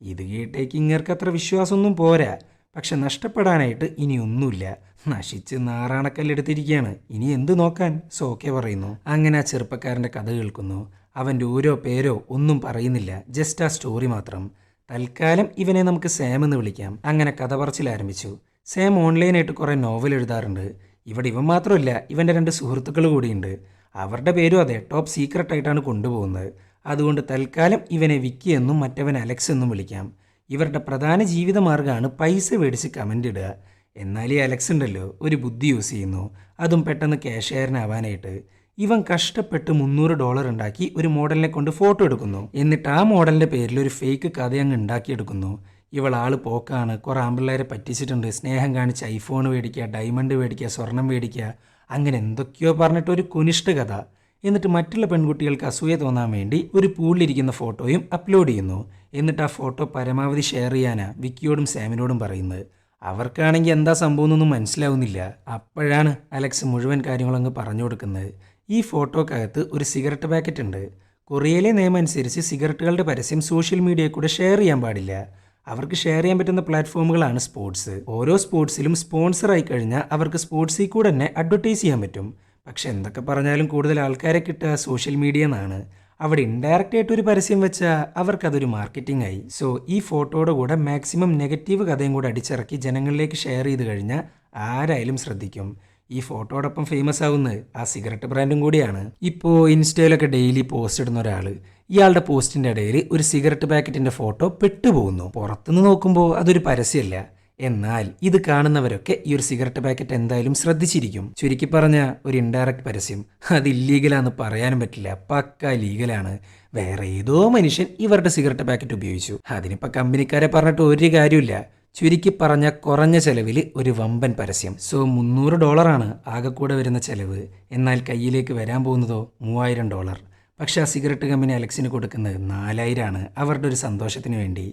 ഇത് കേട്ടേക്ക് ഇങ്ങർക്ക് അത്ര വിശ്വാസമൊന്നും പോരാ. പക്ഷെ നഷ്ടപ്പെടാനായിട്ട് ഇനി ഒന്നുമില്ല. നശിച്ച് നാറാണക്കല്ലെടുത്തിരിക്കുകയാണ്. ഇനി എന്ത് നോക്കാൻ? സോക്കെ പറയുന്നു. അങ്ങനെ ആ ചെറുപ്പക്കാരൻ്റെ കഥ കേൾക്കുന്നു. അവൻ്റെ ഓരോ പേരോ ഒന്നും പറയുന്നില്ല, ജസ്റ്റ് ആ സ്റ്റോറി മാത്രം. തൽക്കാലം ഇവനെ നമുക്ക് സാം എന്ന് വിളിക്കാം. അങ്ങനെ കഥ പറച്ചിൽ ആരംഭിച്ചു. സാം ഓൺലൈനായിട്ട് കുറേ നോവൽ എഴുതാറുണ്ട്. ഇവിടെ ഇവൻ മാത്രമല്ല, ഇവൻ്റെ 2 സുഹൃത്തുക്കൾ കൂടിയുണ്ട്. അവരുടെ പേരും അതെ ടോപ്പ് സീക്രട്ടായിട്ടാണ് കൊണ്ടുപോകുന്നത്. അതുകൊണ്ട് തൽക്കാലം ഇവനെ വിക്കി എന്നും മറ്റവൻ അലക്സ് എന്നും വിളിക്കാം. ഇവരുടെ പ്രധാന ജീവിത മാർഗ്ഗമാണ് പൈസ മേടിച്ച് കമൻ്റ് ഇടുക. എന്നാൽ ഈ അലക്സ് ഉണ്ടല്ലോ, ഒരു ബുദ്ധി യൂസ് ചെയ്യുന്നു. അതും പെട്ടെന്ന് ക്യാഷുകാരനാവാനായിട്ട്. ഇവൻ കഷ്ടപ്പെട്ട് $300 ഉണ്ടാക്കി ഒരു മോഡലിനെ കൊണ്ട് ഫോട്ടോ എടുക്കുന്നു. എന്നിട്ട് ആ മോഡലിൻ്റെ പേരിൽ ഒരു ഫേക്ക് കഥ അങ്ങ് ഉണ്ടാക്കിയെടുക്കുന്നു. ഇവളാള് പോക്കാണ്, കുറേ ആമ്പിള്ളേരെ പറ്റിച്ചിട്ടുണ്ട്, സ്നേഹം കാണിച്ച് ഐഫോൺ മേടിക്കുക, ഡയമണ്ട് മേടിക്കുക, സ്വർണം മേടിക്കുക, അങ്ങനെ എന്തൊക്കെയോ പറഞ്ഞിട്ട് ഒരു കുനിഷ്ഠ കഥ. എന്നിട്ട് മറ്റുള്ള പെൺകുട്ടികൾക്ക് അസൂയ തോന്നാൻ വേണ്ടി ഒരു പൂളിലിരിക്കുന്ന ഫോട്ടോയും അപ്ലോഡ് ചെയ്യുന്നു. എന്നിട്ട് ആ ഫോട്ടോ പരമാവധി ഷെയർ ചെയ്യാനാ വിക്കിയോടും സാമിനോടും പറയുന്നത്. അവർക്കാണെങ്കിൽ എന്താ സംഭവം എന്നൊന്നും മനസ്സിലാവുന്നില്ല. അപ്പോഴാണ് അലക്സ് മുഴുവൻ കാര്യങ്ങളങ്ങ് പറഞ്ഞു കൊടുക്കുന്നത്. ഈ ഫോട്ടോക്കകത്ത് ഒരു സിഗരറ്റ് പാക്കറ്റ് ഉണ്ട്. കൊറിയയിലെ നിയമം അനുസരിച്ച് സിഗരറ്റുകളുടെ പരസ്യം സോഷ്യൽ മീഡിയയിൽ കൂടെ ഷെയർ ചെയ്യാൻ പാടില്ല. അവർക്ക് ഷെയർ ചെയ്യാൻ പറ്റുന്ന പ്ലാറ്റ്ഫോമുകളാണ് സ്പോർട്സ്. ഓരോ സ്പോർട്സിലും സ്പോൺസർ ആയി കഴിഞ്ഞാൽ അവർക്ക് സ്പോർട്സിൽ കൂടെ തന്നെ അഡ്വർടൈസ് ചെയ്യാൻ പറ്റും. പക്ഷെ എന്തൊക്കെ പറഞ്ഞാലും കൂടുതൽ ആൾക്കാരെ കിട്ടുക സോഷ്യൽ മീഡിയ എന്നാണ്. അവിടെ ഇൻഡയറക്റ്റ് ആയിട്ട് ഒരു പരസ്യം വെച്ചാൽ അവർക്കതൊരു മാർക്കറ്റിംഗ് ആയി. സോ ഈ ഫോട്ടോയുടെ കൂടെ മാക്സിമം നെഗറ്റീവ് കഥയും കൂടെ അടിച്ചിറക്കി ജനങ്ങളിലേക്ക് ഷെയർ ചെയ്ത് കഴിഞ്ഞാൽ ആരായാലും ശ്രദ്ധിക്കും. ഈ ഫോട്ടോടൊപ്പം ഫേമസ് ആവുന്നത് ആ സിഗരറ്റ് ബ്രാൻഡും കൂടിയാണ്. ഇപ്പോൾ ഇൻസ്റ്റയിലൊക്കെ ഡെയിലി പോസ്റ്റ് ഇടുന്ന ഒരാൾ, ഇയാളുടെ പോസ്റ്റിൻ്റെ ഇടയിൽ ഒരു സിഗരറ്റ് പാക്കറ്റിൻ്റെ ഫോട്ടോ പെട്ടുപോകുന്നു. പുറത്തുനിന്ന് നോക്കുമ്പോൾ അതൊരു പരസ്യമല്ല. എന്നാൽ ഇത് കാണുന്നവരൊക്കെ ഈ ഒരു സിഗരറ്റ് പാക്കറ്റ് എന്തായാലും ശ്രദ്ധിച്ചിരിക്കും. ചുരുക്കി പറഞ്ഞ ഒരു ഇൻഡയറക്റ്റ് പരസ്യം. അത് ഇല്ലീഗലാന്ന് പറയാനും പറ്റില്ല, പക്ക ലീഗലാണ്. വേറെ ഏതോ മനുഷ്യൻ ഇവരുടെ സിഗരറ്റ് പാക്കറ്റ് ഉപയോഗിച്ചു. അതിനിപ്പോൾ കമ്പനിക്കാരെ പറഞ്ഞിട്ട് ഒരു കാര്യമില്ല. ചുരുക്കി പറഞ്ഞ കുറഞ്ഞ ചെലവിൽ ഒരു വമ്പൻ പരസ്യം. സോ $300 ആകെ കൂടെ വരുന്ന ചെലവ്. എന്നാൽ കയ്യിലേക്ക് വരാൻ പോകുന്നതോ $3000. പക്ഷെ ആ സിഗരറ്റ് കമ്പനി അലക്സിന് കൊടുക്കുന്നത് 4000 അവരുടെ ഒരു സന്തോഷത്തിന് വേണ്ടി.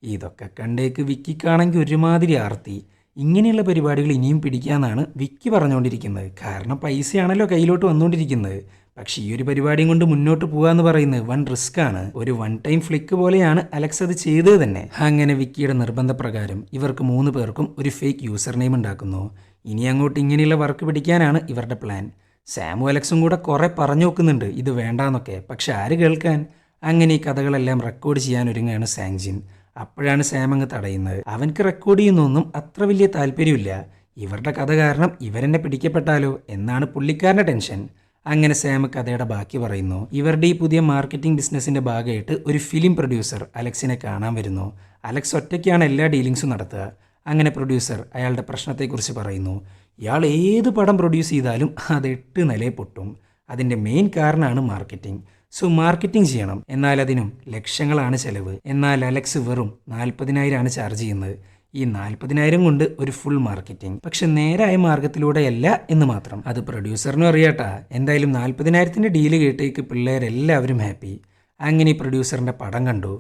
ഇതൊക്കെ കണ്ടേക്ക് വിക്കിക്കാണെങ്കിൽ ഒരുമാതിരി ആർത്തി. ഇങ്ങനെയുള്ള പരിപാടികൾ ഇനിയും പിടിക്കാമെന്നാണ് വിക്കി പറഞ്ഞുകൊണ്ടിരിക്കുന്നത്. കാരണം പൈസയാണല്ലോ കയ്യിലോട്ട് വന്നുകൊണ്ടിരിക്കുന്നത്. പക്ഷേ ഈ ഒരു പരിപാടിയും കൊണ്ട് മുന്നോട്ട് പോകാന്ന് പറയുന്നത് വൺ റിസ്ക് ആണ്. ഒരു വൺ ടൈം ഫ്ലിക്ക് പോലെയാണ് അലക്സ് അത് ചെയ്തത് തന്നെ. അങ്ങനെ വിക്കിയുടെ നിർബന്ധപ്രകാരം ഇവർക്ക് 3 പേർക്കും ഒരു ഫേക്ക് യൂസർ നെയിം ഉണ്ടാക്കുന്നു. ഇനി അങ്ങോട്ട് ഇങ്ങനെയുള്ള വർക്ക് പിടിക്കാനാണ് ഇവരുടെ പ്ലാൻ. സാമും അലക്സും കൂടെ കുറേ പറഞ്ഞു നോക്കുന്നുണ്ട് ഇത് വേണ്ടാന്നൊക്കെ. പക്ഷെ ആര് കേൾക്കാൻ? അങ്ങനെ ഈ കഥകളെല്ലാം റെക്കോർഡ് ചെയ്യാൻ ഒരുങ്ങുകയാണ് സാങ്ജിൻ. അപ്പോഴാണ് സാം അങ്ങ് തടയുന്നത്. അവൻക്ക് റെക്കോർഡ് ചെയ്യുന്നൊന്നും അത്ര വലിയ താല്പര്യമില്ല. ഇവരുടെ കഥ കാരണം ഇവരെന്നെ പിടിക്കപ്പെട്ടാലോ എന്നാണ് പുള്ളിക്കാരൻ്റെ ടെൻഷൻ. അങ്ങനെ സാം കഥയുടെ ബാക്കി പറയുന്നു. ഇവരുടെ ഈ പുതിയ മാർക്കറ്റിംഗ് ബിസിനസ്സിൻ്റെ ഭാഗമായിട്ട് ഒരു ഫിലിം പ്രൊഡ്യൂസർ അലക്സിനെ കാണാൻ വരുന്നു. അലക്സ് ഒറ്റയ്ക്കാണ് എല്ലാ ഡീലിങ്സും നടത്തുക. അങ്ങനെ പ്രൊഡ്യൂസർ അയാളുടെ പ്രശ്നത്തെക്കുറിച്ച് പറയുന്നു. ഇയാൾ ഏത് പടം പ്രൊഡ്യൂസ് ചെയ്താലും അത് 8 നിലയിൽ പൊട്ടും. അതിൻ്റെ മെയിൻ കാരണമാണ് മാർക്കറ്റിംഗ്. സോ മാർക്കറ്റിംഗ് ചെയ്യണം. എന്നാൽ അതിനും ലക്ഷങ്ങളാണ് ചെലവ്. എന്നാൽ അലക്സ് വെറും 40,000 ചാർജ് ചെയ്യുന്നത്. ഈ 40,000 കൊണ്ട് ഒരു ഫുൾ മാർക്കറ്റിംഗ്. പക്ഷെ നേരായ മാർഗത്തിലൂടെയല്ല എന്ന് മാത്രം. അത് പ്രൊഡ്യൂസറിനും അറിയാട്ടാ. എന്തായാലും 40,000 ഡീല് കേട്ടേക്ക് പിള്ളേരെല്ലാവരും ഹാപ്പി. അങ്ങനെ ഈ പ്രൊഡ്യൂസറിൻ്റെ പടം കണ്ടു.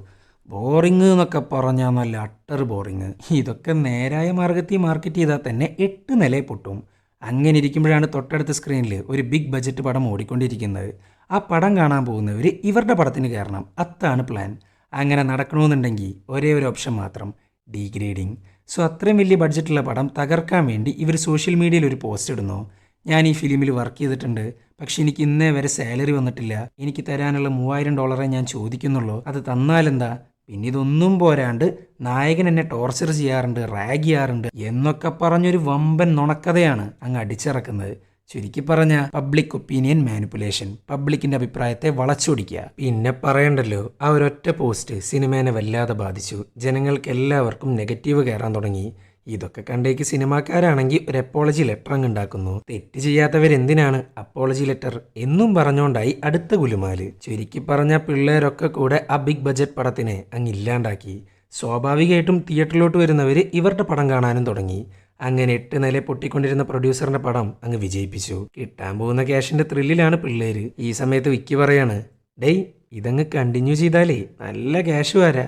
ബോറിങ് എന്നൊക്കെ പറഞ്ഞാൽ നല്ല അട്ടർ ബോറിങ്. ഇതൊക്കെ നേരായ മാർഗത്തിൽ മാർക്കറ്റ് ചെയ്താൽ തന്നെ 8 നിലയിൽ പൊട്ടും. അങ്ങനെ ഇരിക്കുമ്പോഴാണ് തൊട്ടടുത്ത സ്ക്രീനിൽ ഒരു ബിഗ് ബഡ്ജറ്റ് പടം ഓടിക്കൊണ്ടിരിക്കുന്നത്. ആ പടം കാണാൻ പോകുന്നവർ ഇവരുടെ പടത്തിന് കയറണം. അതാണ് പ്ലാൻ. അങ്ങനെ നടക്കണമെന്നുണ്ടെങ്കിൽ ഒരേ ഒരു ഓപ്ഷൻ മാത്രം, ഡീഗ്രേഡിങ്. സോ അത്രയും വലിയ ബഡ്ജറ്റുള്ള പടം തകർക്കാൻ വേണ്ടി ഇവർ സോഷ്യൽ മീഡിയയിൽ ഒരു പോസ്റ്റ് ഇടുന്നു. ഞാൻ ഈ ഫിലിമിൽ വർക്ക് ചെയ്തിട്ടുണ്ട്, പക്ഷെ എനിക്ക് ഇന്നേ വരെ സാലറി വന്നിട്ടില്ല. എനിക്ക് തരാനുള്ള $3000 ഞാൻ ചോദിക്കുന്നുള്ളൂ. അത് തന്നാലെന്താ? പിന്നെ ഇതൊന്നും പോരാണ്ട് നായകൻ എന്നെ ടോർച്ചർ ചെയ്യാറുണ്ട്, റാഗ് ചെയ്യാറുണ്ട് എന്നൊക്കെ പറഞ്ഞൊരു വമ്പൻ നുണക്കഥയാണ് അങ്ങ് അടിച്ചിറക്കുന്നത്. ചുരുക്കി പറഞ്ഞ പബ്ലിക് ഒപ്പീനിയൻ മാനിപ്പുലേഷൻ, പബ്ലിക്കിന്റെ അഭിപ്രായത്തെ വളച്ചൊടിക്കുക. പിന്നെ പറയണ്ടല്ലോ, ആ ഒരൊറ്റ പോസ്റ്റ് സിനിമേനെ വല്ലാതെ ബാധിച്ചു. ജനങ്ങൾക്ക് എല്ലാവർക്കും നെഗറ്റീവ് കയറാൻ തുടങ്ങി. ഇതൊക്കെ കണ്ടേക്ക് സിനിമാക്കാരാണെങ്കിൽ ഒരു അപ്പോളജി ലെറ്റർ അങ്ങ് ഉണ്ടാക്കുന്നു. തെറ്റ് ചെയ്യാത്തവരെന്തിനാണ് അപ്പോളജി ലെറ്റർ എന്നും പറഞ്ഞുകൊണ്ടായി അടുത്ത കുലുമാല്. ചുരുക്കി പറഞ്ഞ പിള്ളേരൊക്കെ കൂടെ ആ ബിഗ് ബഡ്ജറ്റ് പടത്തിനെ അങ്ങ് ഇല്ലാണ്ടാക്കി. സ്വാഭാവികമായിട്ടും തിയേറ്ററിലോട്ട് വരുന്നവർ ഇവരുടെ പടം കാണാനും തുടങ്ങി. അങ്ങനെ 8 നില പൊട്ടിക്കൊണ്ടിരുന്ന പ്രൊഡ്യൂസറിന്റെ പടം അങ്ങ് വിജയിപ്പിച്ചു. കിട്ടാൻ പോകുന്ന ക്യാഷിന്റെ ത്രില്ലിലാണ് പിള്ളേര്. ഈ സമയത്ത് വിക്കി പറയാണ്, ഡേയ് ഇതങ്ങ് കണ്ടിന്യൂ ചെയ്താലേ നല്ല ക്യാഷ് വരാ.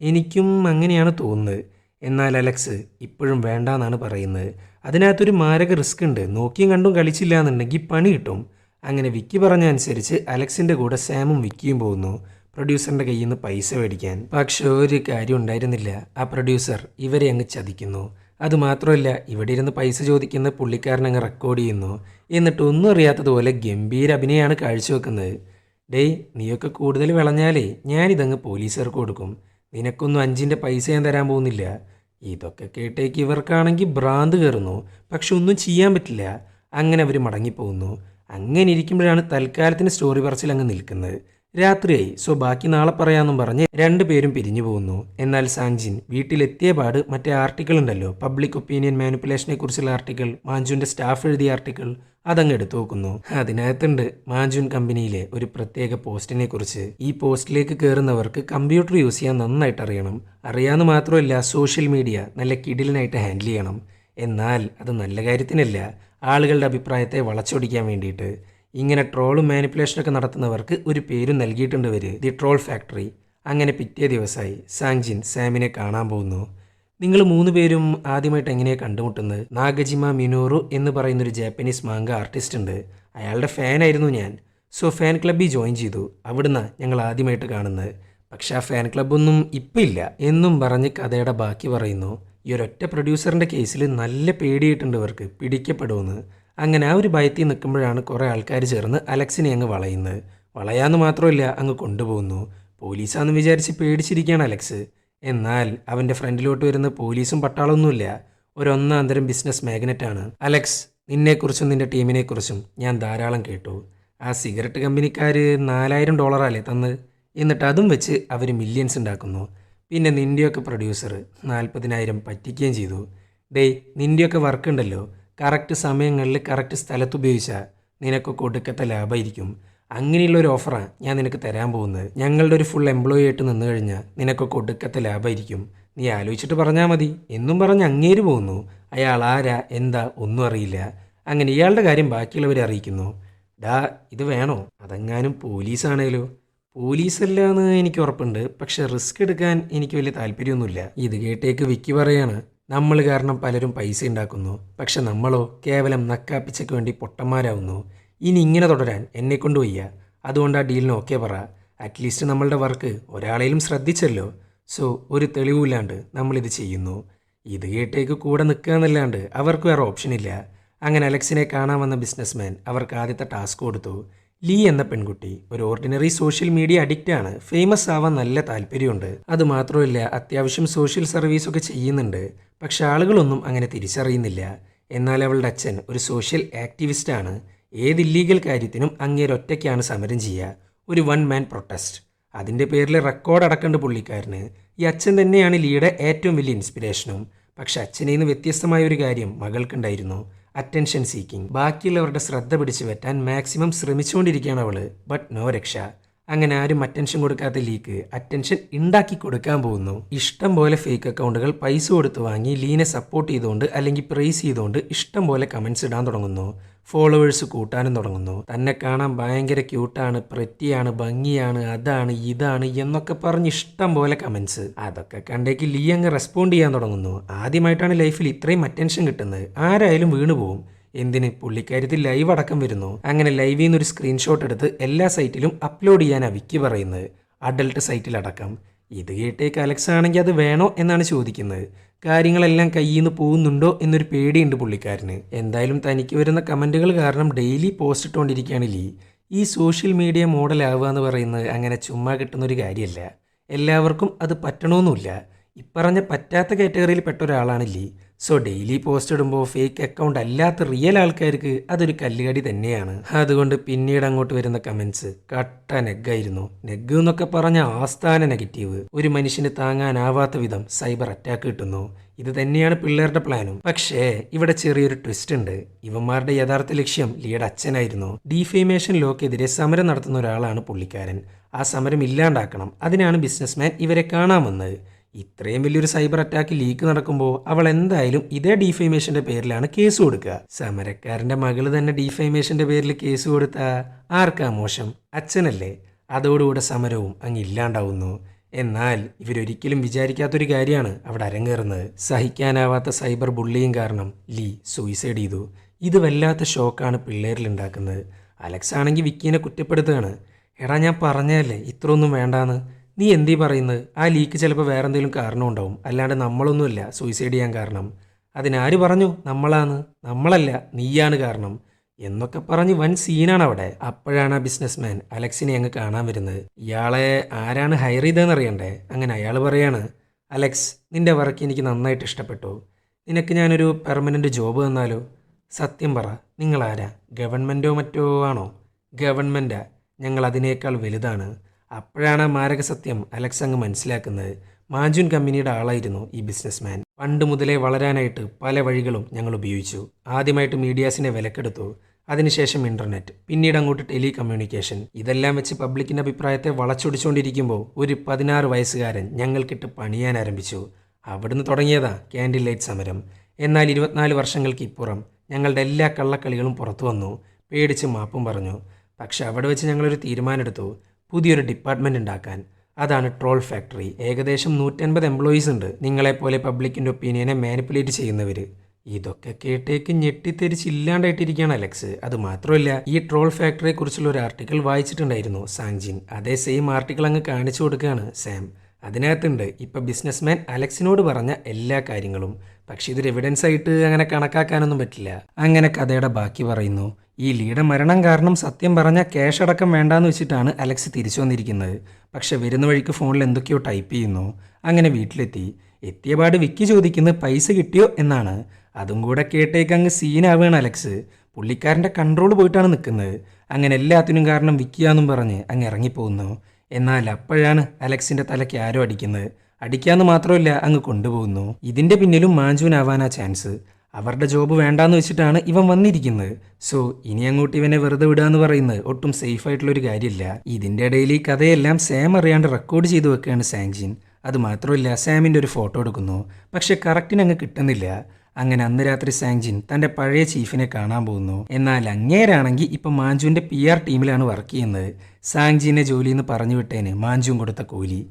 എനിക്കും അങ്ങനെയാണ് തോന്നുന്നത്. എന്നാൽ അലക്സ് ഇപ്പോഴും വേണ്ടാന്നാണ് പറയുന്നത്. അതിനകത്തൊരു മാരക റിസ്ക് ഉണ്ട്, നോക്കിയും കണ്ടും കളിച്ചില്ല എന്നുണ്ടെങ്കിൽ പണി കിട്ടും. അങ്ങനെ വിക്കി പറഞ്ഞ അനുസരിച്ച് അലക്സിൻ്റെ കൂടെ സാമും വിക്കിയും പോകുന്നു പ്രൊഡ്യൂസറിൻ്റെ കയ്യിൽ നിന്ന് പൈസ മേടിക്കാൻ. പക്ഷെ ഒരു കാര്യം ഉണ്ടായിരുന്നില്ല, ആ പ്രൊഡ്യൂസർ ഇവരെ അങ്ങ് ചതിക്കുന്നു. അതുമാത്രമല്ല, ഇവിടെ ഇരുന്ന് പൈസ ചോദിക്കുന്ന പുള്ളിക്കാരൻ അങ്ങ് റെക്കോർഡ് ചെയ്യുന്നു. എന്നിട്ട് ഒന്നും അറിയാത്തതുപോലെ ഗംഭീര അഭിനയമാണ് കാഴ്ചവെക്കുന്നത്. ഡേയ് നീയൊക്കെ കൂടുതൽ വിളഞ്ഞാലേ ഞാനിതങ്ങ് പോലീസുകാർക്ക് കൊടുക്കും, നിനക്കൊന്നും 5ൻ്റെ പൈസ ഞാൻ തരാൻ പോകുന്നില്ല. ഇതൊക്കെ കേട്ടേക്ക് ഇവർക്കാണെങ്കിൽ ഭ്രാന്ത് കയറുന്നു. പക്ഷെ ഒന്നും ചെയ്യാൻ പറ്റില്ല. അങ്ങനെ അവർ മടങ്ങിപ്പോകുന്നു. അങ്ങനെ ഇരിക്കുമ്പോഴാണ് തൽക്കാലത്തിന് സ്റ്റോറി പറച്ചിൽ അങ്ങ് നിൽക്കുന്നത്. രാത്രിയായി. സോ ബാക്കി നാളെ പറയാമെന്നും പറഞ്ഞ് 2 പേരും പിരിഞ്ഞു പോകുന്നു. എന്നാൽ സാങ്ജിൻ വീട്ടിലെത്തിയ പാട് മറ്റേ ആർട്ടിക്കിൾ ഉണ്ടല്ലോ, പബ്ലിക് ഒപ്പീനിയൻ മാനിപ്പുലേഷനെ കുറിച്ചുള്ള ആർട്ടിക്കിൾ, മാഞ്ചുവിൻ്റെ സ്റ്റാഫ് എഴുതിയ ആർട്ടിക്കിൾ, അതങ്ങ് എടുത്തു നോക്കുന്നു. അതിനകത്തുണ്ട് മാഞ്ചുൻ കമ്പനിയിലെ ഒരു പ്രത്യേക പോസ്റ്റിനെ കുറിച്ച്. ഈ പോസ്റ്റിലേക്ക് കയറുന്നവർക്ക് കമ്പ്യൂട്ടർ യൂസ് ചെയ്യാൻ നന്നായിട്ട് അറിയണം. അറിയാമെന്ന് മാത്രമല്ല, സോഷ്യൽ മീഡിയ നല്ല കിടിലനായിട്ട് ഹാൻഡിൽ ചെയ്യണം. എന്നാൽ അത് നല്ല കാര്യത്തിനല്ല, ആളുകളുടെ അഭിപ്രായത്തെ വളച്ചൊടിക്കാൻ വേണ്ടിയിട്ട്. ഇങ്ങനെ ട്രോളും മാനിപ്പുലേഷനൊക്കെ നടത്തുന്നവർക്ക് ഒരു പേരും നൽകിയിട്ടുണ്ട് ഇവർ, ദി ട്രോൾ ഫാക്ടറി. അങ്ങനെ പിറ്റേ ദിവസമായി സാങ്ജിൻ സാമിനെ കാണാൻ പോകുന്നു. നിങ്ങൾ 3 പേരും ആദ്യമായിട്ട് എങ്ങനെയാണ് കണ്ടുമുട്ടുന്നത്? നാഗജിമ മിനോറു എന്ന് പറയുന്നൊരു ജാപ്പനീസ് മാങ്ക ആർട്ടിസ്റ്റ് ഉണ്ട്, അയാളുടെ ഫാനായിരുന്നു ഞാൻ. സോ ഫാൻ ക്ലബ്ബിൽ ജോയിൻ ചെയ്തു. അവിടുന്ന് ഞങ്ങൾ ആദ്യമായിട്ട് കാണുന്നത്. പക്ഷെ ആ ഫാൻ ക്ലബ്ബൊന്നും ഇപ്പം ഇല്ല എന്നും പറഞ്ഞ് കഥയുടെ ബാക്കി പറയുന്നു. ഈ ഒരൊറ്റ പ്രൊഡ്യൂസറിൻ്റെ കേസിൽ നല്ല പേടിയിട്ടുണ്ട് ഇവർക്ക്, പിടിക്കപ്പെടുമെന്ന്. അങ്ങനെ ആ ഒരു ഭയത്തിൽ നിൽക്കുമ്പോഴാണ് കുറേ ആൾക്കാർ ചേർന്ന് അലക്സിനെ അങ്ങ് വളയുന്നത്. വളയാന്ന് മാത്രമല്ല, അങ്ങ് കൊണ്ടുപോകുന്നു. പോലീസാന്ന് വിചാരിച്ച് പേടിച്ചിരിക്കുകയാണ് അലക്സ്. എന്നാൽ അവൻ്റെ ഫ്രണ്ടിലോട്ട് വരുന്ന പോലീസും പട്ടാളമൊന്നുമില്ല, ഒരു ഒന്നാന്തരം ബിസിനസ് മാഗ്നറ്റാണ്. അലക്സ്, നിന്നെക്കുറിച്ചും നിൻ്റെ ടീമിനെക്കുറിച്ചും ഞാൻ ധാരാളം കേട്ടു. ആ സിഗരറ്റ് കമ്പനിക്കാർ $4000 തന്ന്, എന്നിട്ട് അതും വെച്ച് അവർ മില്യൺസ് ഉണ്ടാക്കുന്നു. പിന്നെ നിൻ്റെയൊക്കെ പ്രൊഡ്യൂസർ 40,000 പറ്റിക്കുകയും ചെയ്തു. ഡേയ് നിൻ്റെയൊക്കെ വർക്ക് ഉണ്ടല്ലോ, കറക്റ്റ് സമയങ്ങളിൽ കറക്റ്റ് സ്ഥലത്ത് ഉപയോഗിച്ചാൽ നിനക്കൊക്കെ ഒടുക്കത്തെ ലാഭമായിരിക്കും. അങ്ങനെയുള്ള ഒരു ഓഫറാണ് ഞാൻ നിനക്ക് തരാൻ പോകുന്നത്. ഞങ്ങളുടെ ഒരു ഫുൾ എംപ്ലോയി ആയിട്ട് നിന്ന് കഴിഞ്ഞാൽ നിനക്കൊക്കെ ഒടുക്കത്തെ ലാഭമായിരിക്കും. നീ ആലോചിച്ചിട്ട് പറഞ്ഞാൽ മതി എന്നും പറഞ്ഞ് അങ്ങേര് പോകുന്നു. അയാൾ ആരാ എന്താ ഒന്നും അറിയില്ല. അങ്ങനെ ഇയാളുടെ കാര്യം ബാക്കിയുള്ളവരെ അറിയിക്കുന്നു. ഡാ ഇത് വേണോ? അതെങ്ങാനും പോലീസാണേലോ? പോലീസല്ല എന്ന് എനിക്ക് ഉറപ്പുണ്ട്, പക്ഷെ റിസ്ക് എടുക്കാൻ എനിക്ക് വലിയ താല്പര്യമൊന്നുമില്ല. ഇത് കേട്ടേക്ക് വിക്കി പറയാണ്, നമ്മൾ കാരണം പലരും പൈസ ഉണ്ടാക്കുന്നു, പക്ഷെ നമ്മളോ കേവലം നക്കാപ്പിച്ചയ്ക്ക് വേണ്ടി പൊട്ടന്മാരാവുന്നു. ഇനി ഇങ്ങനെ തുടരാൻ എന്നെക്കൊണ്ട് വയ്യ. അതുകൊണ്ട് ആ ഡീലിന് ഓക്കെ പറ. അറ്റ്ലീസ്റ്റ് നമ്മളുടെ വർക്ക് ഒരാളെയും ശ്രദ്ധിച്ചല്ലോ. സോ ഒരു തെളിവില്ലാണ്ട് നമ്മളിത് ചെയ്യുന്നു. ഇത് കേട്ടേക്ക് കൂടെ നിൽക്കുക എന്നല്ലാണ്ട് അവർക്ക് വേറെ ഓപ്ഷനില്ല. അങ്ങനെ അലക്സിനെ കാണാൻ വന്ന ബിസിനസ്മാൻ അവർക്ക് ആദ്യത്തെ ടാസ്ക് കൊടുത്തു. ലീ എന്ന പെൺകുട്ടി ഒരു ഓർഡിനറി സോഷ്യൽ മീഡിയ അഡിക്റ്റാണ്. ഫേമസ് ആവാൻ നല്ല താല്പര്യമുണ്ട്. അതുമാത്രമല്ല അത്യാവശ്യം സോഷ്യൽ സർവീസൊക്കെ ചെയ്യുന്നുണ്ട്. പക്ഷെ ആളുകളൊന്നും അങ്ങനെ തിരിച്ചറിയുന്നില്ല. എന്നാൽ അവളുടെ അച്ഛൻ ഒരു സോഷ്യൽ ആക്ടിവിസ്റ്റാണ്. ഏത് ഇല്ലീഗൽ കാര്യത്തിനും അങ്ങേരൊറ്റയ്ക്കാണ് സമരം ചെയ്യുക. ഒരു 1 മാൻ പ്രൊട്ടസ്റ്റ്. അതിൻ്റെ പേരിൽ റെക്കോർഡ് അടക്കണ്ട് പുള്ളിക്കാരന്. ഈ അച്ഛൻ തന്നെയാണ് ലീയുടെ ഏറ്റവും വലിയ ഇൻസ്പിരേഷനും. പക്ഷെ അച്ഛനിൽ നിന്ന് വ്യത്യസ്തമായ ഒരു കാര്യം മകൾക്കുണ്ടായിരുന്നു, അറ്റൻഷൻ സീക്കിംഗ്. ബാക്കിയുള്ളവരുടെ ശ്രദ്ധ പിടിച്ചു പറ്റാൻ മാക്സിമം ശ്രമിച്ചുകൊണ്ടിരിക്കുകയാണ് അവള്. ബട്ട് നോ രക്ഷ. അങ്ങനെ ആരും അറ്റൻഷൻ കൊടുക്കാത്ത ലീക്ക് അറ്റൻഷൻ ഉണ്ടാക്കി കൊടുക്കാൻ പോകുന്നു. ഇഷ്ടം പോലെ ഫേക്ക് അക്കൗണ്ടുകൾ പൈസ കൊടുത്ത് വാങ്ങി ലീനെ സപ്പോർട്ട് ചെയ്തുകൊണ്ട് അല്ലെങ്കിൽ പ്രൈസ് ചെയ്തുകൊണ്ട് ഇഷ്ടം പോലെ കമൻസ് ഇടാൻ തുടങ്ങുന്നു. ഫോളോവേഴ്സ് കൂട്ടാനും തുടങ്ങുന്നു. തന്നെ കാണാൻ ഭയങ്കര ക്യൂട്ടാണ്, പ്രറ്റിയാണ്, ഭംഗിയാണ്, അതാണ് ഇതാണ് എന്നൊക്കെ പറഞ്ഞ് ഇഷ്ടം പോലെ കമൻസ്. അതൊക്കെ കണ്ടേക്ക് ലീ അങ്ങ് റെസ്പോണ്ട് ചെയ്യാൻ തുടങ്ങുന്നു. ആദ്യമായിട്ടാണ് ലൈഫിൽ ഇത്രയും അറ്റൻഷൻ കിട്ടുന്നത്. ആരായാലും വീണുപോകും. എന്തിന്, പുള്ളിക്കാര്യത്തിൽ ലൈവ് അടക്കം വരുന്നു. അങ്ങനെ ലൈവിൽ നിന്നൊരു സ്ക്രീൻഷോട്ട് എടുത്ത് എല്ലാ സൈറ്റിലും അപ്ലോഡ് ചെയ്യാനാണ് വിക്കി പറയുന്നത്, അഡൽട്ട് സൈറ്റിലടക്കം. ഇത് കേട്ടേക്ക് അലക്സ് ആണെങ്കിൽ അത് വേണോ എന്നാണ് ചോദിക്കുന്നത്. കാര്യങ്ങളെല്ലാം കയ്യിൽ നിന്ന് പോകുന്നുണ്ടോ എന്നൊരു പേടിയുണ്ട് പുള്ളിക്കാരന്. എന്തായാലും തനിക്ക് വരുന്ന കമൻറ്റുകൾ കാരണം ഡെയിലി പോസ്റ്റ് ഇട്ടുകൊണ്ടിരിക്കുകയാണ് ലീ. ഈ സോഷ്യൽ മീഡിയ മോഡലാവുക എന്ന് പറയുന്നത് അങ്ങനെ ചുമ്മാ കിട്ടുന്നൊരു കാര്യമല്ല. എല്ലാവർക്കും അത് പറ്റണമെന്നില്ല. ഇപ്പറഞ്ഞ പറ്റാത്ത കാറ്റഗറിയിൽ പെട്ട ഒരാളാണ് ലീ. സോ ഡെയിലി പോസ്റ്റ് ഇടുമ്പോൾ ഫേക്ക് അക്കൗണ്ട് അല്ലാത്ത റിയൽ ആൾക്കാർക്ക് അതൊരു കല്ലുകടി തന്നെയാണ്. അതുകൊണ്ട് പിന്നീട് അങ്ങോട്ട് വരുന്ന കമൻസ് കട്ട നെഗ്ഗായിരുന്നു. നെഗ് എന്നൊക്കെ പറഞ്ഞ ആസ്ഥാന നെഗറ്റീവ്. ഒരു മനുഷ്യന് താങ്ങാനാവാത്ത വിധം സൈബർ അറ്റാക്ക് കിട്ടുന്നു. ഇത് തന്നെയാണ് പിള്ളേരുടെ പ്ലാനും. പക്ഷേ ഇവിടെ ചെറിയൊരു ട്വിസ്റ്റ് ഉണ്ട്. ഇവന്മാരുടെ യഥാർത്ഥ ലക്ഷ്യം ലീയുടെ അച്ഛനായിരുന്നു. ഡീഫേമേഷൻ ലോക്കെതിരെ സമരം നടത്തുന്ന ഒരാളാണ് പുള്ളിക്കാരൻ. ആ സമരം ഇല്ലാണ്ടാക്കണം. അതിനാണ് ബിസിനസ്മാൻ ഇവരെ കാണാൻ വന്നത്. ഇത്രയും വലിയൊരു സൈബർ അറ്റാക്ക് ലീക്ക് നടക്കുമ്പോൾ അവൾ എന്തായാലും ഇതേ ഡീഫൈമേഷന്റെ പേരിലാണ് കേസ് കൊടുക്കുക. സമരക്കാരന്റെ മകള് തന്നെ ഡീഫൈമേഷന്റെ പേരിൽ കേസ് കൊടുത്താ ആർക്കാ മോശം? അച്ഛനല്ലേ. അതോടുകൂടെ സമരവും അങ്ങ് ഇല്ലാണ്ടാവുന്നു. എന്നാൽ ഇവരൊരിക്കലും വിചാരിക്കാത്തൊരു കാര്യമാണ് അവിടെ അരങ്ങേറുന്നത്. സഹിക്കാനാവാത്ത സൈബർ ബുള്ളിയും കാരണം ലീ സൂയിസൈഡ് ചെയ്തു. ഇത് വല്ലാത്ത ഷോക്കാണ് പിള്ളേരിൽ ഉണ്ടാക്കുന്നത്. അലക്സ് ആണെങ്കിൽ വിക്കീനെ കുറ്റപ്പെടുത്തുകയാണ്. എടാ ഞാൻ പറഞ്ഞതല്ലേ ഇത്രയൊന്നും വേണ്ടാന്ന്. നീ എന്തീ പറയുന്നത്? ആ ലീക്ക് ചിലപ്പോൾ വേറെ എന്തെങ്കിലും കാരണം ഉണ്ടാവും. അല്ലാണ്ട് നമ്മളൊന്നുമില്ല സൂയിസൈഡ് ചെയ്യാൻ കാരണം. അതിനാര് പറഞ്ഞു? നമ്മളാണ്. നമ്മളല്ല, നീയാണ് കാരണം എന്നൊക്കെ പറഞ്ഞ് വൻ സീനാണ് അവിടെ. അപ്പോഴാണ് ആ ബിസിനസ്മാൻ അലക്സിനെ അങ്ങ് കാണാൻ വരുന്നത്. ഇയാളെ ആരാണ് ഹയർ ചെയ്തതെന്ന് അറിയണ്ടേ. അങ്ങനെ അയാൾ പറയാണ്, അലക്സ് നിന്റെ വർക്ക് എനിക്ക് നന്നായിട്ട് ഇഷ്ടപ്പെട്ടു. നിനക്ക് ഞാനൊരു പെർമനൻറ്റ് ജോബ് തന്നാലോ? സത്യം പറ, നിങ്ങളാരാ? ഗവൺമെൻറ്റോ മറ്റോ ആണോ? ഗവൺമെൻറ്റാ. ഞങ്ങൾ അതിനേക്കാൾ വലുതാണ്. അപ്പോഴാണ് മാരക സത്യം അലക്സ് അങ്ങ് മനസ്സിലാക്കുന്നത്. മാഞ്ചൂൻ കമ്പനിയുടെ ആളായിരുന്നു ഈ ബിസിനസ്മാൻ. പണ്ട് മുതലേ വളരാനായിട്ട് പല വഴികളും ഞങ്ങൾ ഉപയോഗിച്ചു. ആദ്യമായിട്ട് മീഡിയാസിനെ വിലക്കെടുത്തു. അതിനുശേഷം ഇൻ്റർനെറ്റ്, പിന്നീട് അങ്ങോട്ട് ടെലി കമ്മ്യൂണിക്കേഷൻ. ഇതെല്ലാം വെച്ച് പബ്ലിക്കിൻ്റെ അഭിപ്രായത്തെ വളച്ചൊടിച്ചുകൊണ്ടിരിക്കുമ്പോൾ ഒരു 16 വയസ്സുകാരൻ ഞങ്ങൾക്കിട്ട് പണിയാൻ ആരംഭിച്ചു. അവിടുന്ന് തുടങ്ങിയതാ ക്യാൻഡിൽ ലൈറ്റ് സമരം. എന്നാൽ 24 വർഷങ്ങൾക്ക് ഇപ്പുറം ഞങ്ങളുടെ എല്ലാ കള്ളക്കളികളും പുറത്തു വന്നു. പേടിച്ച് മാപ്പും പറഞ്ഞു. പക്ഷെ അവിടെ വെച്ച് ഞങ്ങളൊരു തീരുമാനമെടുത്തു, പുതിയൊരു ഡിപ്പാർട്ട്മെൻറ്റ് ഉണ്ടാക്കാൻ. അതാണ് ട്രോൾ ഫാക്ടറി. ഏകദേശം 150 എംപ്ലോയീസ് ഉണ്ട്. നിങ്ങളെപ്പോലെ പബ്ലിക്കിൻ്റെ ഒപ്പീനിയനെ മാനിപ്പുലേറ്റ് ചെയ്യുന്നവർ. ഇതൊക്കെ കേട്ടേക്ക് ഞെട്ടിത്തെരിച്ചില്ലാണ്ടായിട്ടിരിക്കുകയാണ് അലക്സ്. അത് മാത്രമല്ല, ഈ ട്രോൾ ഫാക്ടറിയെ കുറിച്ചുള്ള ഒരു ആർട്ടിക്കിൾ വായിച്ചിട്ടുണ്ടായിരുന്നു സാങ്ജിൻ. അതേ സെയിം ആർട്ടിക്കിൾ അങ്ങ് കാണിച്ചു കൊടുക്കുകയാണ് സാം. അതിനകത്തുണ്ട് ഇപ്പം ബിസിനസ്മാൻ അലക്സിനോട് പറഞ്ഞ എല്ലാ കാര്യങ്ങളും. പക്ഷെ ഇതൊരു എവിഡൻസ് ആയിട്ട് അങ്ങനെ കണക്കാക്കാനൊന്നും പറ്റില്ല. അങ്ങനെ കഥയുടെ ബാക്കി പറയുന്നു. ഈ ലീയുടെ മരണം കാരണം സത്യം പറഞ്ഞ ക്യാഷ് അടക്കം വേണ്ടാന്ന് വെച്ചിട്ടാണ് അലക്സ് തിരിച്ചു വന്നിരിക്കുന്നത്. പക്ഷെ വരുന്ന വഴിക്ക് ഫോണിൽ എന്തൊക്കെയോ ടൈപ്പ് ചെയ്യുന്നു. അങ്ങനെ വീട്ടിലെത്തി. എത്തിയപാട് വിക്കി ചോദിക്കുന്നത് പൈസ കിട്ടിയോ എന്നാണ്. അതും കൂടെ കേട്ടേക്ക് അങ്ങ് സീനാവുകയാണ് അലക്സ്. പുള്ളിക്കാരൻ്റെ കൺട്രോൾ പോയിട്ടാണ് നിൽക്കുന്നത്. അങ്ങനെ എല്ലാത്തിനും കാരണം വിക്കിയാന്നും പറഞ്ഞ് അങ്ങ് ഇറങ്ങിപ്പോകുന്നു. എന്നാൽ അപ്പോഴാണ് അലക്സിൻ്റെ തലയ്ക്ക് ആരോ അടിക്കുന്നത്. അടിക്കാന്ന് മാത്രമല്ല അങ്ങ് കൊണ്ടുപോകുന്നു. ഇതിൻ്റെ പിന്നിലും മാഞ്ചൂനാവാനാ ചാൻസ്. അവരുടെ ജോബ് വേണ്ടാന്ന് വെച്ചിട്ടാണ് ഇവൻ വന്നിരിക്കുന്നത്. സോ ഇനി അങ്ങോട്ട് ഇവനെ വെറുതെ വിടാന്ന് പറയുന്നത് ഒട്ടും സേഫ് ആയിട്ടുള്ളൊരു കാര്യമില്ല. ഇതിൻ്റെ ഇടയിൽ ഈ കഥയെല്ലാം സാം അറിയാണ്ട് റെക്കോർഡ് ചെയ്ത് വെക്കുകയാണ് സാങ്ജിൻ. അത് മാത്രമല്ല, സാമിൻ്റെ ഒരു ഫോട്ടോ എടുക്കുന്നു. പക്ഷെ കറക്റ്റിന് അങ്ങ് കിട്ടുന്നില്ല. അങ്ങനെ അന്ന് രാത്രി സാങ്ജിൻ തൻ്റെ പഴയ ചീഫിനെ കാണാൻ പോകുന്നു. എന്നാൽ അങ്ങേരാണെങ്കിൽ ഇപ്പം മാഞ്ചുവിൻ്റെ PR ടീമിലാണ് വർക്ക് ചെയ്യുന്നത്. സാങ്ജിനെ ജോലിയെന്ന് പറഞ്ഞു വിട്ടേന് മാഞ്ചുവും കൊടുത്ത കൂലി.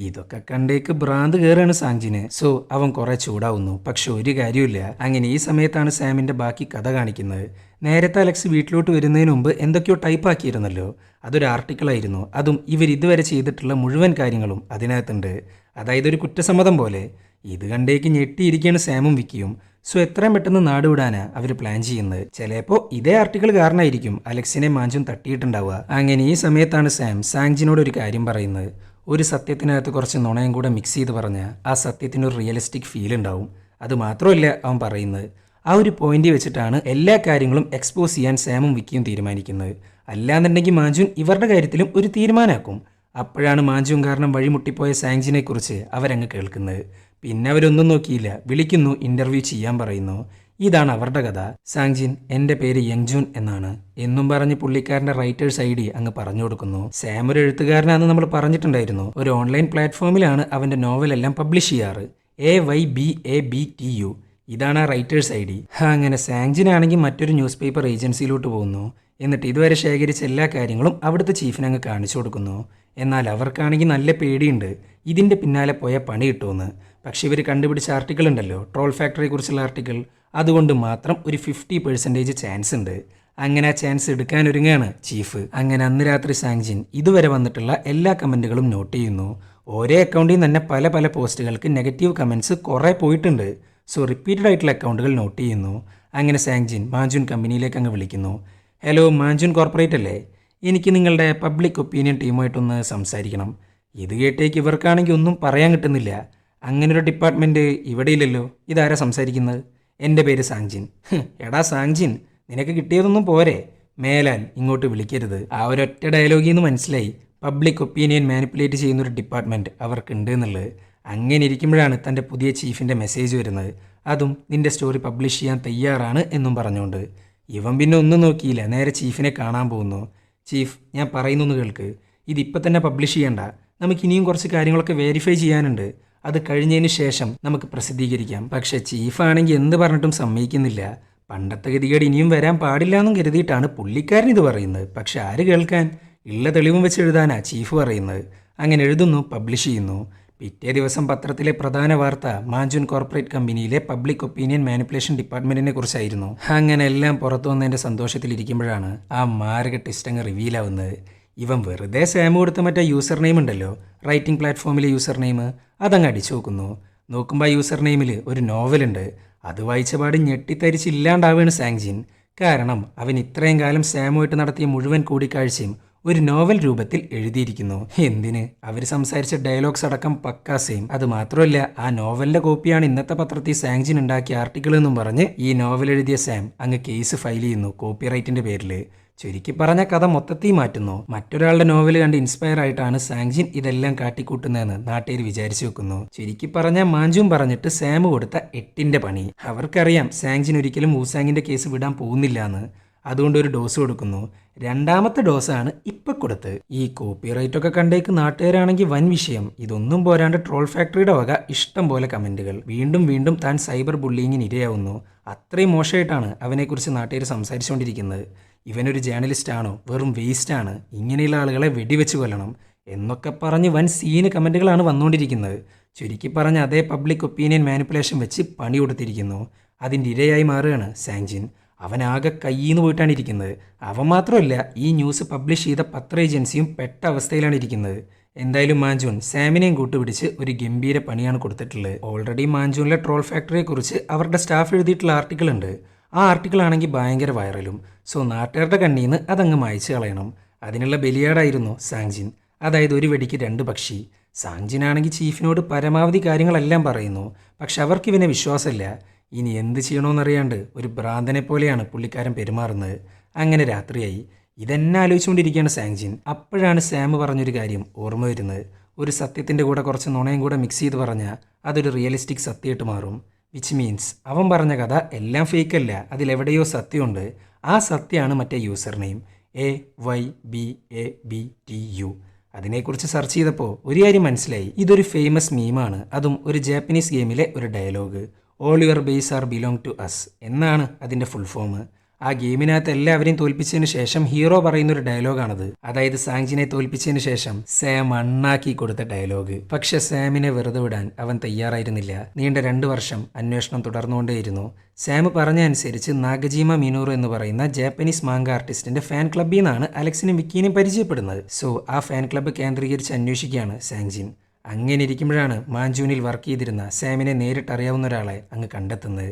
ഇതൊക്കെ കണ്ടേക്ക് ഭ്രാന്ത് കയറാണ് സാങ്ജിന്. സോ അവൻ കുറെ ചൂടാവുന്നു. പക്ഷെ ഒരു കാര്യമില്ല. അങ്ങനെ ഈ സമയത്താണ് സാമിൻ്റെ ബാക്കി കഥ കാണിക്കുന്നത്. നേരത്തെ അലക്സ് വീട്ടിലോട്ട് വരുന്നതിന് മുമ്പ് എന്തൊക്കെയോ ടൈപ്പ് ആക്കിയിരുന്നല്ലോ. അതൊരു ആർട്ടിക്കിളായിരുന്നു. അതും ഇതുവരെ ചെയ്തിട്ടുള്ള മുഴുവൻ കാര്യങ്ങളും അതിനകത്തുണ്ട്. അതായത് ഒരു കുറ്റസമ്മതം പോലെ. ഇത് കണ്ടേക്ക് ഞെട്ടിയിരിക്കുകയാണ് സാമും വിക്കിയും. സോ എത്രയും പെട്ടെന്ന് നാട് വിടാനാ അവർ പ്ലാൻ ചെയ്യുന്നത്. ചിലപ്പോൾ ഇതേ ആർട്ടിക്കിൾ കാരണമായിരിക്കും അലക്സിനെ മാഞ്ചും തട്ടിയിട്ടുണ്ടാവുക. അങ്ങനെ ഈ സമയത്താണ് സാം സാങ്ജിനോട് ഒരു കാര്യം പറയുന്നത്. ഒരു സത്യത്തിനകത്ത് കുറച്ച് നുണയും കൂടെ മിക്സ് ചെയ്ത് പറഞ്ഞാൽ ആ സത്യത്തിനൊരു റിയലിസ്റ്റിക് ഫീൽ ഉണ്ടാവും. അത് മാത്രമല്ല അവൻ പറയുന്നത്. ആ ഒരു പോയിന്റ് വെച്ചിട്ടാണ് എല്ലാ കാര്യങ്ങളും എക്സ്പോസ് ചെയ്യാൻ സാമും വിക്കിയും തീരുമാനിക്കുന്നത്. അല്ലാന്നുണ്ടെങ്കിൽ മാഞ്ചുൻ ഇവരുടെ കാര്യത്തിലും ഒരു തീരുമാനമാക്കും. അപ്പോഴാണ് മാഞ്ചുൻ കാരണം വഴിമുട്ടിപ്പോയ സാങ്ജിനെ കുറിച്ച് അവരങ്ങ് കേൾക്കുന്നത്. പിന്നെ അവരൊന്നും നോക്കിയില്ല, വിളിക്കുന്നു, ഇന്റർവ്യൂ ചെയ്യാൻ പറയുന്നു. ഇതാണ് അവരുടെ കഥ. സാങ്ജിൻ, എൻ്റെ പേര് യങ്ജൂൻ എന്നാണ് എന്നും പറഞ്ഞ് പുള്ളിക്കാരൻ്റെ റൈറ്റേഴ്സ് ID അങ്ങ് പറഞ്ഞു കൊടുക്കുന്നു. സാം ഒരു എഴുത്തുകാരനാണെന്ന് നമ്മൾ പറഞ്ഞിട്ടുണ്ടായിരുന്നു. ഒരു ഓൺലൈൻ പ്ലാറ്റ്ഫോമിലാണ് അവൻ്റെ നോവലെല്ലാം പബ്ലിഷ് ചെയ്യാറ്. AYBABTU ഇതാണ് ആ റൈറ്റേഴ്സ് ID. അങ്ങനെ സാങ്ജിനാണെങ്കിൽ മറ്റൊരു ന്യൂസ് പേപ്പർ ഏജൻസിയിലോട്ട് പോകുന്നു. എന്നിട്ട് ഇതുവരെ ശേഖരിച്ച എല്ലാ കാര്യങ്ങളും അവിടുത്തെ ചീഫിനെ അങ്ങ് കാണിച്ചു കൊടുക്കുന്നു. എന്നാൽ അവർക്കാണെങ്കിൽ നല്ല പേടിയുണ്ട്, ഇതിൻ്റെ പിന്നാലെ പോയ പണി കിട്ടുമെന്ന്. പക്ഷെ ഇവർ കണ്ടുപിടിച്ച ആർട്ടിക്കിൾ ഉണ്ടല്ലോ, ട്രോൾ ഫാക്ടറിയെ കുറിച്ചുള്ള ആർട്ടിക്കിൾ, അതുകൊണ്ട് മാത്രം ഒരു 50% ചാൻസ് ഉണ്ട്. അങ്ങനെ ആ ചാൻസ് എടുക്കാനൊരുങ്ങാണ് ചീഫ്. അങ്ങനെ അന്ന് രാത്രി സാങ്ജിൻ ഇതുവരെ വന്നിട്ടുള്ള എല്ലാ കമൻറ്റുകളും നോട്ട് ചെയ്യുന്നു. ഓരോ അക്കൗണ്ടിൽ നിന്ന് തന്നെ പല പോസ്റ്റുകൾക്ക് നെഗറ്റീവ് കമൻറ്റ്സ് കുറേ പോയിട്ടുണ്ട്. സോ റിപ്പീറ്റഡ് ആയിട്ടുള്ള അക്കൗണ്ടുകൾ നോട്ട് ചെയ്യുന്നു. അങ്ങനെ സാങ്ജിൻ മാഞ്ചുൻ കമ്പനിയിലേക്ക് അങ്ങ് വിളിക്കുന്നു. ഹലോ, മാഞ്ചുൻ കോർപ്പറേറ്റ് അല്ലേ? എനിക്ക് നിങ്ങളുടെ പബ്ലിക് ഒപ്പീനിയൻ ടീമുമായിട്ടൊന്ന് സംസാരിക്കണം. ഇത് കേട്ടേക്ക് ഇവർക്കാണെങ്കിൽ ഒന്നും പറയാൻ കിട്ടുന്നില്ല. അങ്ങനൊരു ഡിപ്പാർട്ട്മെൻറ്റ് ഇവിടെ ഇല്ലല്ലോ. ഇതാരാ സംസാരിക്കുന്നത്? എൻ്റെ പേര് സാങ്ജിൻ. എടാ സാങ്ജിൻ, നിനക്ക് കിട്ടിയതൊന്നും പോരെ, മേലാൽ ഇങ്ങോട്ട് വിളിക്കരുത്. ആ ഒരൊറ്റ ഡയലോഗിൽ നിന്ന് മനസ്സിലായി പബ്ലിക് ഒപ്പീനിയൻ മാനിപ്പുലേറ്റ് ചെയ്യുന്നൊരു ഡിപ്പാർട്ട്മെൻറ്റ് അവർക്കുണ്ട് എന്നുള്ളത്. അങ്ങനെ ഇരിക്കുമ്പോഴാണ് തൻ്റെ പുതിയ ചീഫിൻ്റെ മെസ്സേജ് വരുന്നത്. അതും നിൻ്റെ സ്റ്റോറി പബ്ലിഷ് ചെയ്യാൻ തയ്യാറാണ് എന്നും പറഞ്ഞുകൊണ്ട്. ഇവൻ പിന്നെ ഒന്നും നോക്കിയില്ല, നേരെ ചീഫിനെ കാണാൻ പോകുന്നു. ചീഫ്, ഞാൻ പറയുന്നൊന്ന് കേൾക്ക്. ഇതിപ്പോൾ തന്നെ പബ്ലിഷ് ചെയ്യണ്ട. നമുക്കിനിയും കുറച്ച് കാര്യങ്ങളൊക്കെ വെരിഫൈ ചെയ്യാനുണ്ട്. അത് കഴിഞ്ഞതിന് ശേഷം നമുക്ക് പ്രസിദ്ധീകരിക്കാം. പക്ഷേ ചീഫാണെങ്കിൽ എന്ത് പറഞ്ഞിട്ടും സമ്മതിക്കുന്നില്ല. പണ്ടത്തെ ഗതികേട് ഇനിയും വരാൻ പാടില്ല എന്നും കരുതിയിട്ടാണ് പുള്ളിക്കാരൻ ഇത് പറയുന്നത്. പക്ഷെ ആര് കേൾക്കാൻ? ഉള്ള തെളിവും വെച്ച് എഴുതാനാ ചീഫ് പറയുന്നത്. അങ്ങനെ എഴുതുന്നു, പബ്ലിഷ് ചെയ്യുന്നു. പിറ്റേ ദിവസം പത്രത്തിലെ പ്രധാന വാർത്ത മാഞ്ചൂൻ കോർപ്പറേറ്റ് കമ്പനിയിലെ പബ്ലിക് ഒപ്പീനിയൻ മാനിപ്പുലേഷൻ ഡിപ്പാർട്ട്മെൻറ്റിനെ കുറിച്ചായിരുന്നു. അങ്ങനെ എല്ലാം പുറത്തു വന്നതിൻ്റെ സന്തോഷത്തിലിരിക്കുമ്പോഴാണ് ആ മാരക ടെസ്റ്റ് അങ്ങ് റിവീലാവുന്നത്. ഇവൻ വെറുതെ സാമ് കൊടുത്ത മറ്റേ യൂസർ നെയിം ഉണ്ടല്ലോ, റൈറ്റിംഗ് പ്ലാറ്റ്ഫോമിലെ യൂസർ നെയിം, അതങ്ങ് അടിച്ചു നോക്കുന്നു. നോക്കുമ്പോൾ ആ യൂസർ നെയിമിൽ ഒരു നോവലുണ്ട്. അത് വായിച്ച പാട് ഞെട്ടിത്തരിച്ചില്ലാണ്ടാവുകയാണ് സാങ്ജിൻ. കാരണം അവൻ ഇത്രയും കാലം സാമുമായിട്ട് നടത്തിയ മുഴുവൻ കൂടിക്കാഴ്ചയും ഒരു നോവൽ രൂപത്തിൽ എഴുതിയിരിക്കുന്നു. എന്തിന്? അവർ സംസാരിച്ച ഡയലോഗ്സ് അടക്കം പക്കാ സെയിം. അത് മാത്രമല്ല, ആ നോവലിന്റെ കോപ്പിയാണ് ഇന്നത്തെ പത്രത്തിൽ സാങ്ജിൻ ഉണ്ടാക്കിയ ആർട്ടിക്കിൾ എന്നും പറഞ്ഞ് ഈ നോവൽ എഴുതിയ സാം അങ്ങ് കേസ് ഫയൽ ചെയ്യുന്നു കോപ്പിറൈറ്റിന്റെ പേരിൽ. ചുരുക്കി പറഞ്ഞ കഥ മൊത്തത്തിൽ മാറ്റുന്നു. മറ്റൊരാളുടെ നോവൽ കണ്ട് ഇൻസ്പയർ ആയിട്ടാണ് സാങ്ജിൻ ഇതെല്ലാം കാട്ടിക്കൂട്ടുന്നതെന്ന് നാട്ടുകാർ വിചാരിച്ചു വെക്കുന്നു. ചുരുക്കി പറഞ്ഞ മാഞ്ചും പറഞ്ഞിട്ട് സാം കൊടുത്ത 8ന്റെ പണി. അവർക്കറിയാം സാങ്ജിൻ ഒരിക്കലും ഊസാങ്ങിന്റെ കേസ് വിടാൻ പോകുന്നില്ല എന്ന്. അതുകൊണ്ട് ഒരു ഡോസ് കൊടുക്കുന്നു. രണ്ടാമത്തെ ഡോസാണ് ഇപ്പൊ കൊടുത്ത്. ഈ കോപ്പിറൈറ്റ് ഒക്കെ കണ്ടേക്ക് നാട്ടുകാരാണെങ്കിൽ വൻ വിഷയം. ഇതൊന്നും പോരാണ്ട് ട്രോൾ ഫാക്ടറിയുടെ വക ഇഷ്ടം പോലെ കമന്റുകൾ. വീണ്ടും വീണ്ടും താൻ സൈബർ ബുള്ളിങ്ങിന് ഇരയാവുന്നു. അത്രയും മോശമായിട്ടാണ് അവനെക്കുറിച്ച് നാട്ടുകാർ സംസാരിച്ചുകൊണ്ടിരിക്കുന്നത്. ഇവനൊരു ജേർണലിസ്റ്റ് ആണോ? വെറും വേസ്റ്റ് ആണ്. ഇങ്ങനെയുള്ള ആളുകളെ വെടിവെച്ച് കൊല്ലണം എന്നൊക്കെ പറഞ്ഞ് വൻ സീന് കമന്റുകളാണ് വന്നുകൊണ്ടിരിക്കുന്നത്. ചുരുക്കി പറഞ്ഞ് അതേ പബ്ലിക് ഒപ്പീനിയൻ മാനിപ്പുലേഷൻ വെച്ച് പണി കൊടുത്തിരിക്കുന്നു. അതിൻ്റെ ഇരയായി മാറുകയാണ് സാങ്ജിൻ. അവനാകെ കയ്യിന്ന് പോയിട്ടാണ് ഇരിക്കുന്നത്. അവൻ മാത്രമല്ല, ഈ ന്യൂസ് പബ്ലിഷ് ചെയ്ത പത്ര ഏജൻസിയും പെട്ട അവസ്ഥയിലാണ് ഇരിക്കുന്നത്. എന്തായാലും മാഞ്ചൂൻ സാമിനെയും കൂട്ടുപിടിച്ച് ഒരു ഗംഭീര പണിയാണ് കൊടുത്തിട്ടുള്ളത്. ഓൾറെഡി മാഞ്ചൂനിലെ ട്രോൾ ഫാക്ടറിയെ കുറിച്ച് അവരുടെ സ്റ്റാഫ് എഴുതിയിട്ടുള്ള ആർട്ടിക്കിൾ ഉണ്ട്. ആ ആർട്ടിക്കിൾ ആണെങ്കിൽ ഭയങ്കര വൈറലും. സോ നാട്ടുകാരുടെ കണ്ണിൽ നിന്ന് അതങ്ങ് മായ്ച്ചു കളയണം. അതിനുള്ള ബലിയാടായിരുന്നു സാങ്ജിൻ. അതായത് ഒരു വെടിക്ക് 2 പക്ഷി. സാങ്ജിനാണെങ്കിൽ ചീഫിനോട് പരമാവധി കാര്യങ്ങളെല്ലാം പറയുന്നു. പക്ഷെ അവർക്ക് ഇവനെ വിശ്വാസമില്ല. ഇനി എന്ത് ചെയ്യണമെന്നറിയാണ്ട് ഒരു ഭ്രാന്തനെ പോലെയാണ് പുള്ളിക്കാരൻ പെരുമാറുന്നത്. അങ്ങനെ രാത്രിയായി. ഇതെന്നെ ആലോചിച്ചുകൊണ്ടിരിക്കുകയാണ് സാങ്ജിൻ. അപ്പോഴാണ് സാം പറഞ്ഞൊരു കാര്യം ഓർമ്മ വരുന്നത്. ഒരു സത്യത്തിൻ്റെ കൂടെ കുറച്ച് നുണയും കൂടെ മിക്സ് ചെയ്ത് പറഞ്ഞാൽ അതൊരു റിയലിസ്റ്റിക് സത്യമായിട്ട് മാറും. വിച്ച് മീൻസ് അവൻ പറഞ്ഞ കഥ എല്ലാം ഫേക്കല്ല, അതിലെവിടെയോ സത്യമുണ്ട്. ആ സത്യമാണ് മറ്റേ യൂസർ നെയിം AYBABTU. അതിനെക്കുറിച്ച് സെർച്ച് ചെയ്തപ്പോൾ ഒരു കാര്യം മനസ്സിലായി. ഇതൊരു ഫേമസ് മീമാണ്. അതും ഒരു ജാപ്പനീസ് ഗെയിമിലെ ഒരു dialogue. All your base are belong to us എന്നാണ് അതിൻ്റെ ഫുൾ ഫോം. ആ ഗെയിമിനകത്ത് എല്ലാവരെയും തോൽപ്പിച്ചതിന് ശേഷം ഹീറോ പറയുന്നൊരു ഡയലോഗാണത്. അതായത് സാങ്ജിനെ തോൽപ്പിച്ചതിന് ശേഷം സാം അണ്ണാക്കി കൊടുത്ത ഡയലോഗ്. പക്ഷെ സാമിനെ വെറുതെ വിടാൻ അവൻ തയ്യാറായിരുന്നില്ല. നീണ്ട 2 വർഷം അന്വേഷണം തുടർന്നുകൊണ്ടേയിരുന്നു. സാം പറഞ്ഞ അനുസരിച്ച് നാഗജീമ മിനൂറോ എന്ന് പറയുന്ന ജാപ്പനീസ് മാങ്ക ആർട്ടിസ്റ്റിന്റെ ഫാൻ ക്ലബ്ബിൽ നിന്നാണ് അലക്സിനും വിക്കീനെയും പരിചയപ്പെടുന്നത്. സോ ആ ഫാൻ ക്ലബ്ബ് കേന്ദ്രീകരിച്ച് അന്വേഷിക്കുകയാണ് സാങ്ജിൻ. അങ്ങനെ ഇരിക്കുമ്പോഴാണ് മാഞ്ചൂനിൽ വർക്ക് ചെയ്തിരുന്ന സാമിനെ നേരിട്ട് അറിയാവുന്ന ഒരാളെ അങ്ങ് കണ്ടെത്തുന്നത്.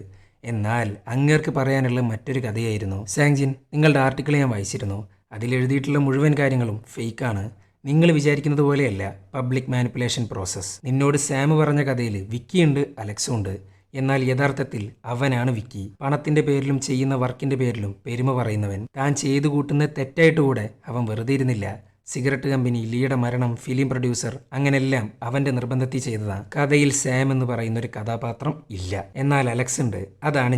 എന്നാൽ അങ്ങേർക്ക് പറയാനുള്ള മറ്റൊരു കഥയായിരുന്നു. സാങ്ജിൻ, നിങ്ങളുടെ ആർട്ടിക്കിൾ ഞാൻ വായിച്ചിരുന്നു. അതിലെഴുതിയിട്ടുള്ള മുഴുവൻ കാര്യങ്ങളും ഫേക്കാണ്. നിങ്ങൾ വിചാരിക്കുന്നത് പോലെയല്ല പബ്ലിക് മാനിപ്പുലേഷൻ പ്രോസസ്സ്. നിന്നോട് സാം പറഞ്ഞ കഥയിൽ വിക്കിയുണ്ട്, അലക്സും ഉണ്ട്. എന്നാൽ യഥാർത്ഥത്തിൽ അവനാണ് വിക്കി. പണത്തിന്റെ പേരിലും ചെയ്യുന്ന വർക്കിന്റെ പേരിലും പെരുമ പറയുന്നവൻ. താൻ ചെയ്തു കൂട്ടുന്ന തെറ്റായിട്ട് കൂടെ അവൻ വെറുതെ ഇരുന്നില്ല. സിഗരറ്റ് കമ്പനി, ലീയുടെ മരണം, ഫിലിം പ്രൊഡ്യൂസർ, അങ്ങനെല്ലാം അവന്റെ നിർബന്ധത്തിൽ ചെയ്തതാണ്. കഥയിൽ സാം എന്ന് പറയുന്ന ഒരു കഥാപാത്രം ഇല്ല. എന്നാൽ അലക്സ് ഉണ്ട്. അതാണ്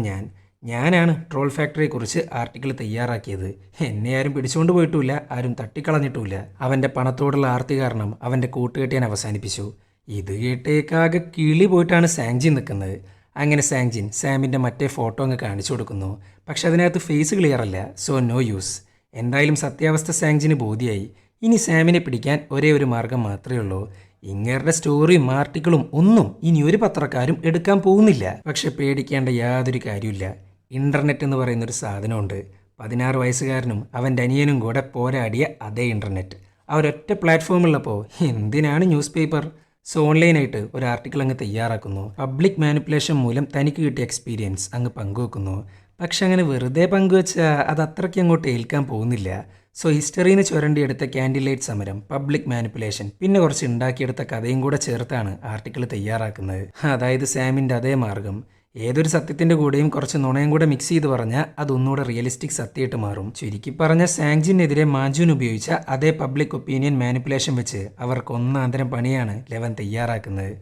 ഞാനാണ് ട്രോൾ ഫാക്ടറിയെ കുറിച്ച് ആർട്ടിക്കിൾ തയ്യാറാക്കിയത്. എന്നെ ആരും പിടിച്ചുകൊണ്ട് പോയിട്ടുമില്ല, ആരും തട്ടിക്കളഞ്ഞിട്ടുമില്ല. അവന്റെ പണത്തോടുള്ള ആർത്തി കാരണം അവന്റെ കൂട്ടുകെട്ടിയാൻ അവസാനിപ്പിച്ചു. ഇത് കേട്ടേക്കാകെ കിളി പോയിട്ടാണ് സാങ്ജിൻ നിൽക്കുന്നത്. അങ്ങനെ സാങ്ജിൻ സാമിന്റെ മറ്റേ ഫോട്ടോ അങ്ങ് കാണിച്ചു കൊടുക്കുന്നു. പക്ഷെ അതിനകത്ത് ഫേസ് ക്ലിയർ അല്ല. So no use. എന്തായാലും സത്യാവസ്ഥ സാങ്ജിന് ബോധ്യമായി. ഇനി സാമിനെ പിടിക്കാൻ ഒരേ ഒരു മാർഗം മാത്രമേ ഉള്ളൂ. ഇങ്ങേരുടെ സ്റ്റോറിയും ആർട്ടിക്കിളും ഒന്നും ഇനി ഒരു പത്രക്കാരും എടുക്കാൻ പോകുന്നില്ല. പക്ഷെ പേടിക്കേണ്ട യാതൊരു കാര്യമില്ല. ഇന്റർനെറ്റ് എന്ന് പറയുന്നൊരു സാധനമുണ്ട്. 16 വയസ്സുകാരനും അവൻ്റെ അനിയനും കൂടെ പോരാടിയ അതേ ഇന്റർനെറ്റ്. അവരൊറ്റ പ്ലാറ്റ്ഫോമുള്ളപ്പോൾ എന്തിനാണ് ന്യൂസ് പേപ്പർ? സോ ഓൺലൈനായിട്ട് ഒരു ആർട്ടിക്കിൾ അങ്ങ് തയ്യാറാക്കുന്നു. പബ്ലിക് മാനിപ്പുലേഷൻ മൂലം തനിക്ക് കിട്ടിയ എക്സ്പീരിയൻസ് അങ്ങ് പങ്കുവെക്കുന്നു. പക്ഷെ അങ്ങനെ വെറുതെ പങ്കുവെച്ചാൽ അത് അത്രയ്ക്ക് അങ്ങോട്ട് ഏൽക്കാൻ പോകുന്നില്ല. സോ ഹിസ്റ്ററിയിൽ നിന്ന് ചുരണ്ടിയെടുത്ത ക്യാൻഡിൽ ലൈറ്റ് സമരം, പബ്ലിക് മാനിപ്പുലേഷൻ, പിന്നെ കുറച്ച് ഉണ്ടാക്കിയെടുത്ത കഥയും കൂടെ ചേർത്താണ് ആർട്ടിക്കിൾ തയ്യാറാക്കുന്നത്. അതായത് സാമിൻ്റെ അതേ മാർഗം. ഏതൊരു സത്യത്തിൻ്റെ കൂടെയും കുറച്ച് നുണയും കൂടെ മിക്സ് ചെയ്ത് പറഞ്ഞാൽ അതൊന്നുകൂടെ റിയലിസ്റ്റിക് സത്യമായിട്ട് മാറും. ചുരുക്കി പറഞ്ഞ സാങ്ജിനെതിരെ മാഞ്ചൂൻ ഉപയോഗിച്ച അതേ പബ്ലിക് ഒപ്പീനിയൻ മാനിപ്പുലേഷൻ വെച്ച് അവർക്ക് ഒന്നാന്തരം പണിയാണ് ലെവൻ തയ്യാറാക്കുന്നത്.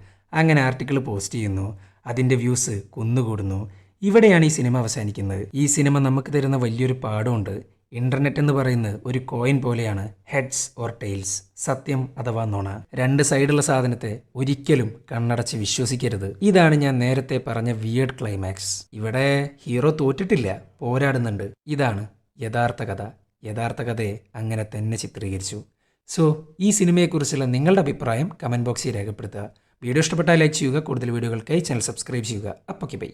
അങ്ങനെ ആർട്ടിക്കിൾ പോസ്റ്റ് ചെയ്യുന്നു. അതിൻ്റെ വ്യൂസ് കുന്നുകൂടുന്നു. ഇവിടെയാണ് ഈ സിനിമ അവസാനിക്കുന്നത്. ഈ സിനിമ നമുക്ക് തരുന്ന വലിയൊരു പാഠമുണ്ട്. ഇന്റർനെറ്റ് എന്ന് പറയുന്നത് ഒരു കോയിൻ പോലെയാണ്. ഹെഡ്സ് ഓർ ടെയിൽസ്, സത്യം അഥവാ നുണ. രണ്ട് സൈഡുള്ള സാധനത്തെ ഒരിക്കലും കണ്ണടച്ച് വിശ്വസിക്കരുത്. ഇതാണ് ഞാൻ നേരത്തെ പറഞ്ഞ വിയേർഡ് ക്ലൈമാക്സ്. ഇവിടെ ഹീറോ തോറ്റിട്ടില്ല, പോരാടുന്നുണ്ട്. ഇതാണ് യഥാർത്ഥ കഥ. യഥാർത്ഥ കഥയെ അങ്ങനെ തന്നെ ചിത്രീകരിച്ചു. സോ ഈ സിനിമയെക്കുറിച്ചുള്ള നിങ്ങളുടെ അഭിപ്രായം കമൻറ്റ് ബോക്സിൽ രേഖപ്പെടുത്തുക. വീഡിയോ ഇഷ്ടപ്പെട്ടാൽ ലൈക്ക് ചെയ്യുക. കൂടുതൽ വീഡിയോകൾക്കായി ചാനൽ സബ്സ്ക്രൈബ് ചെയ്യുക. അപ്പോൾ ബൈ.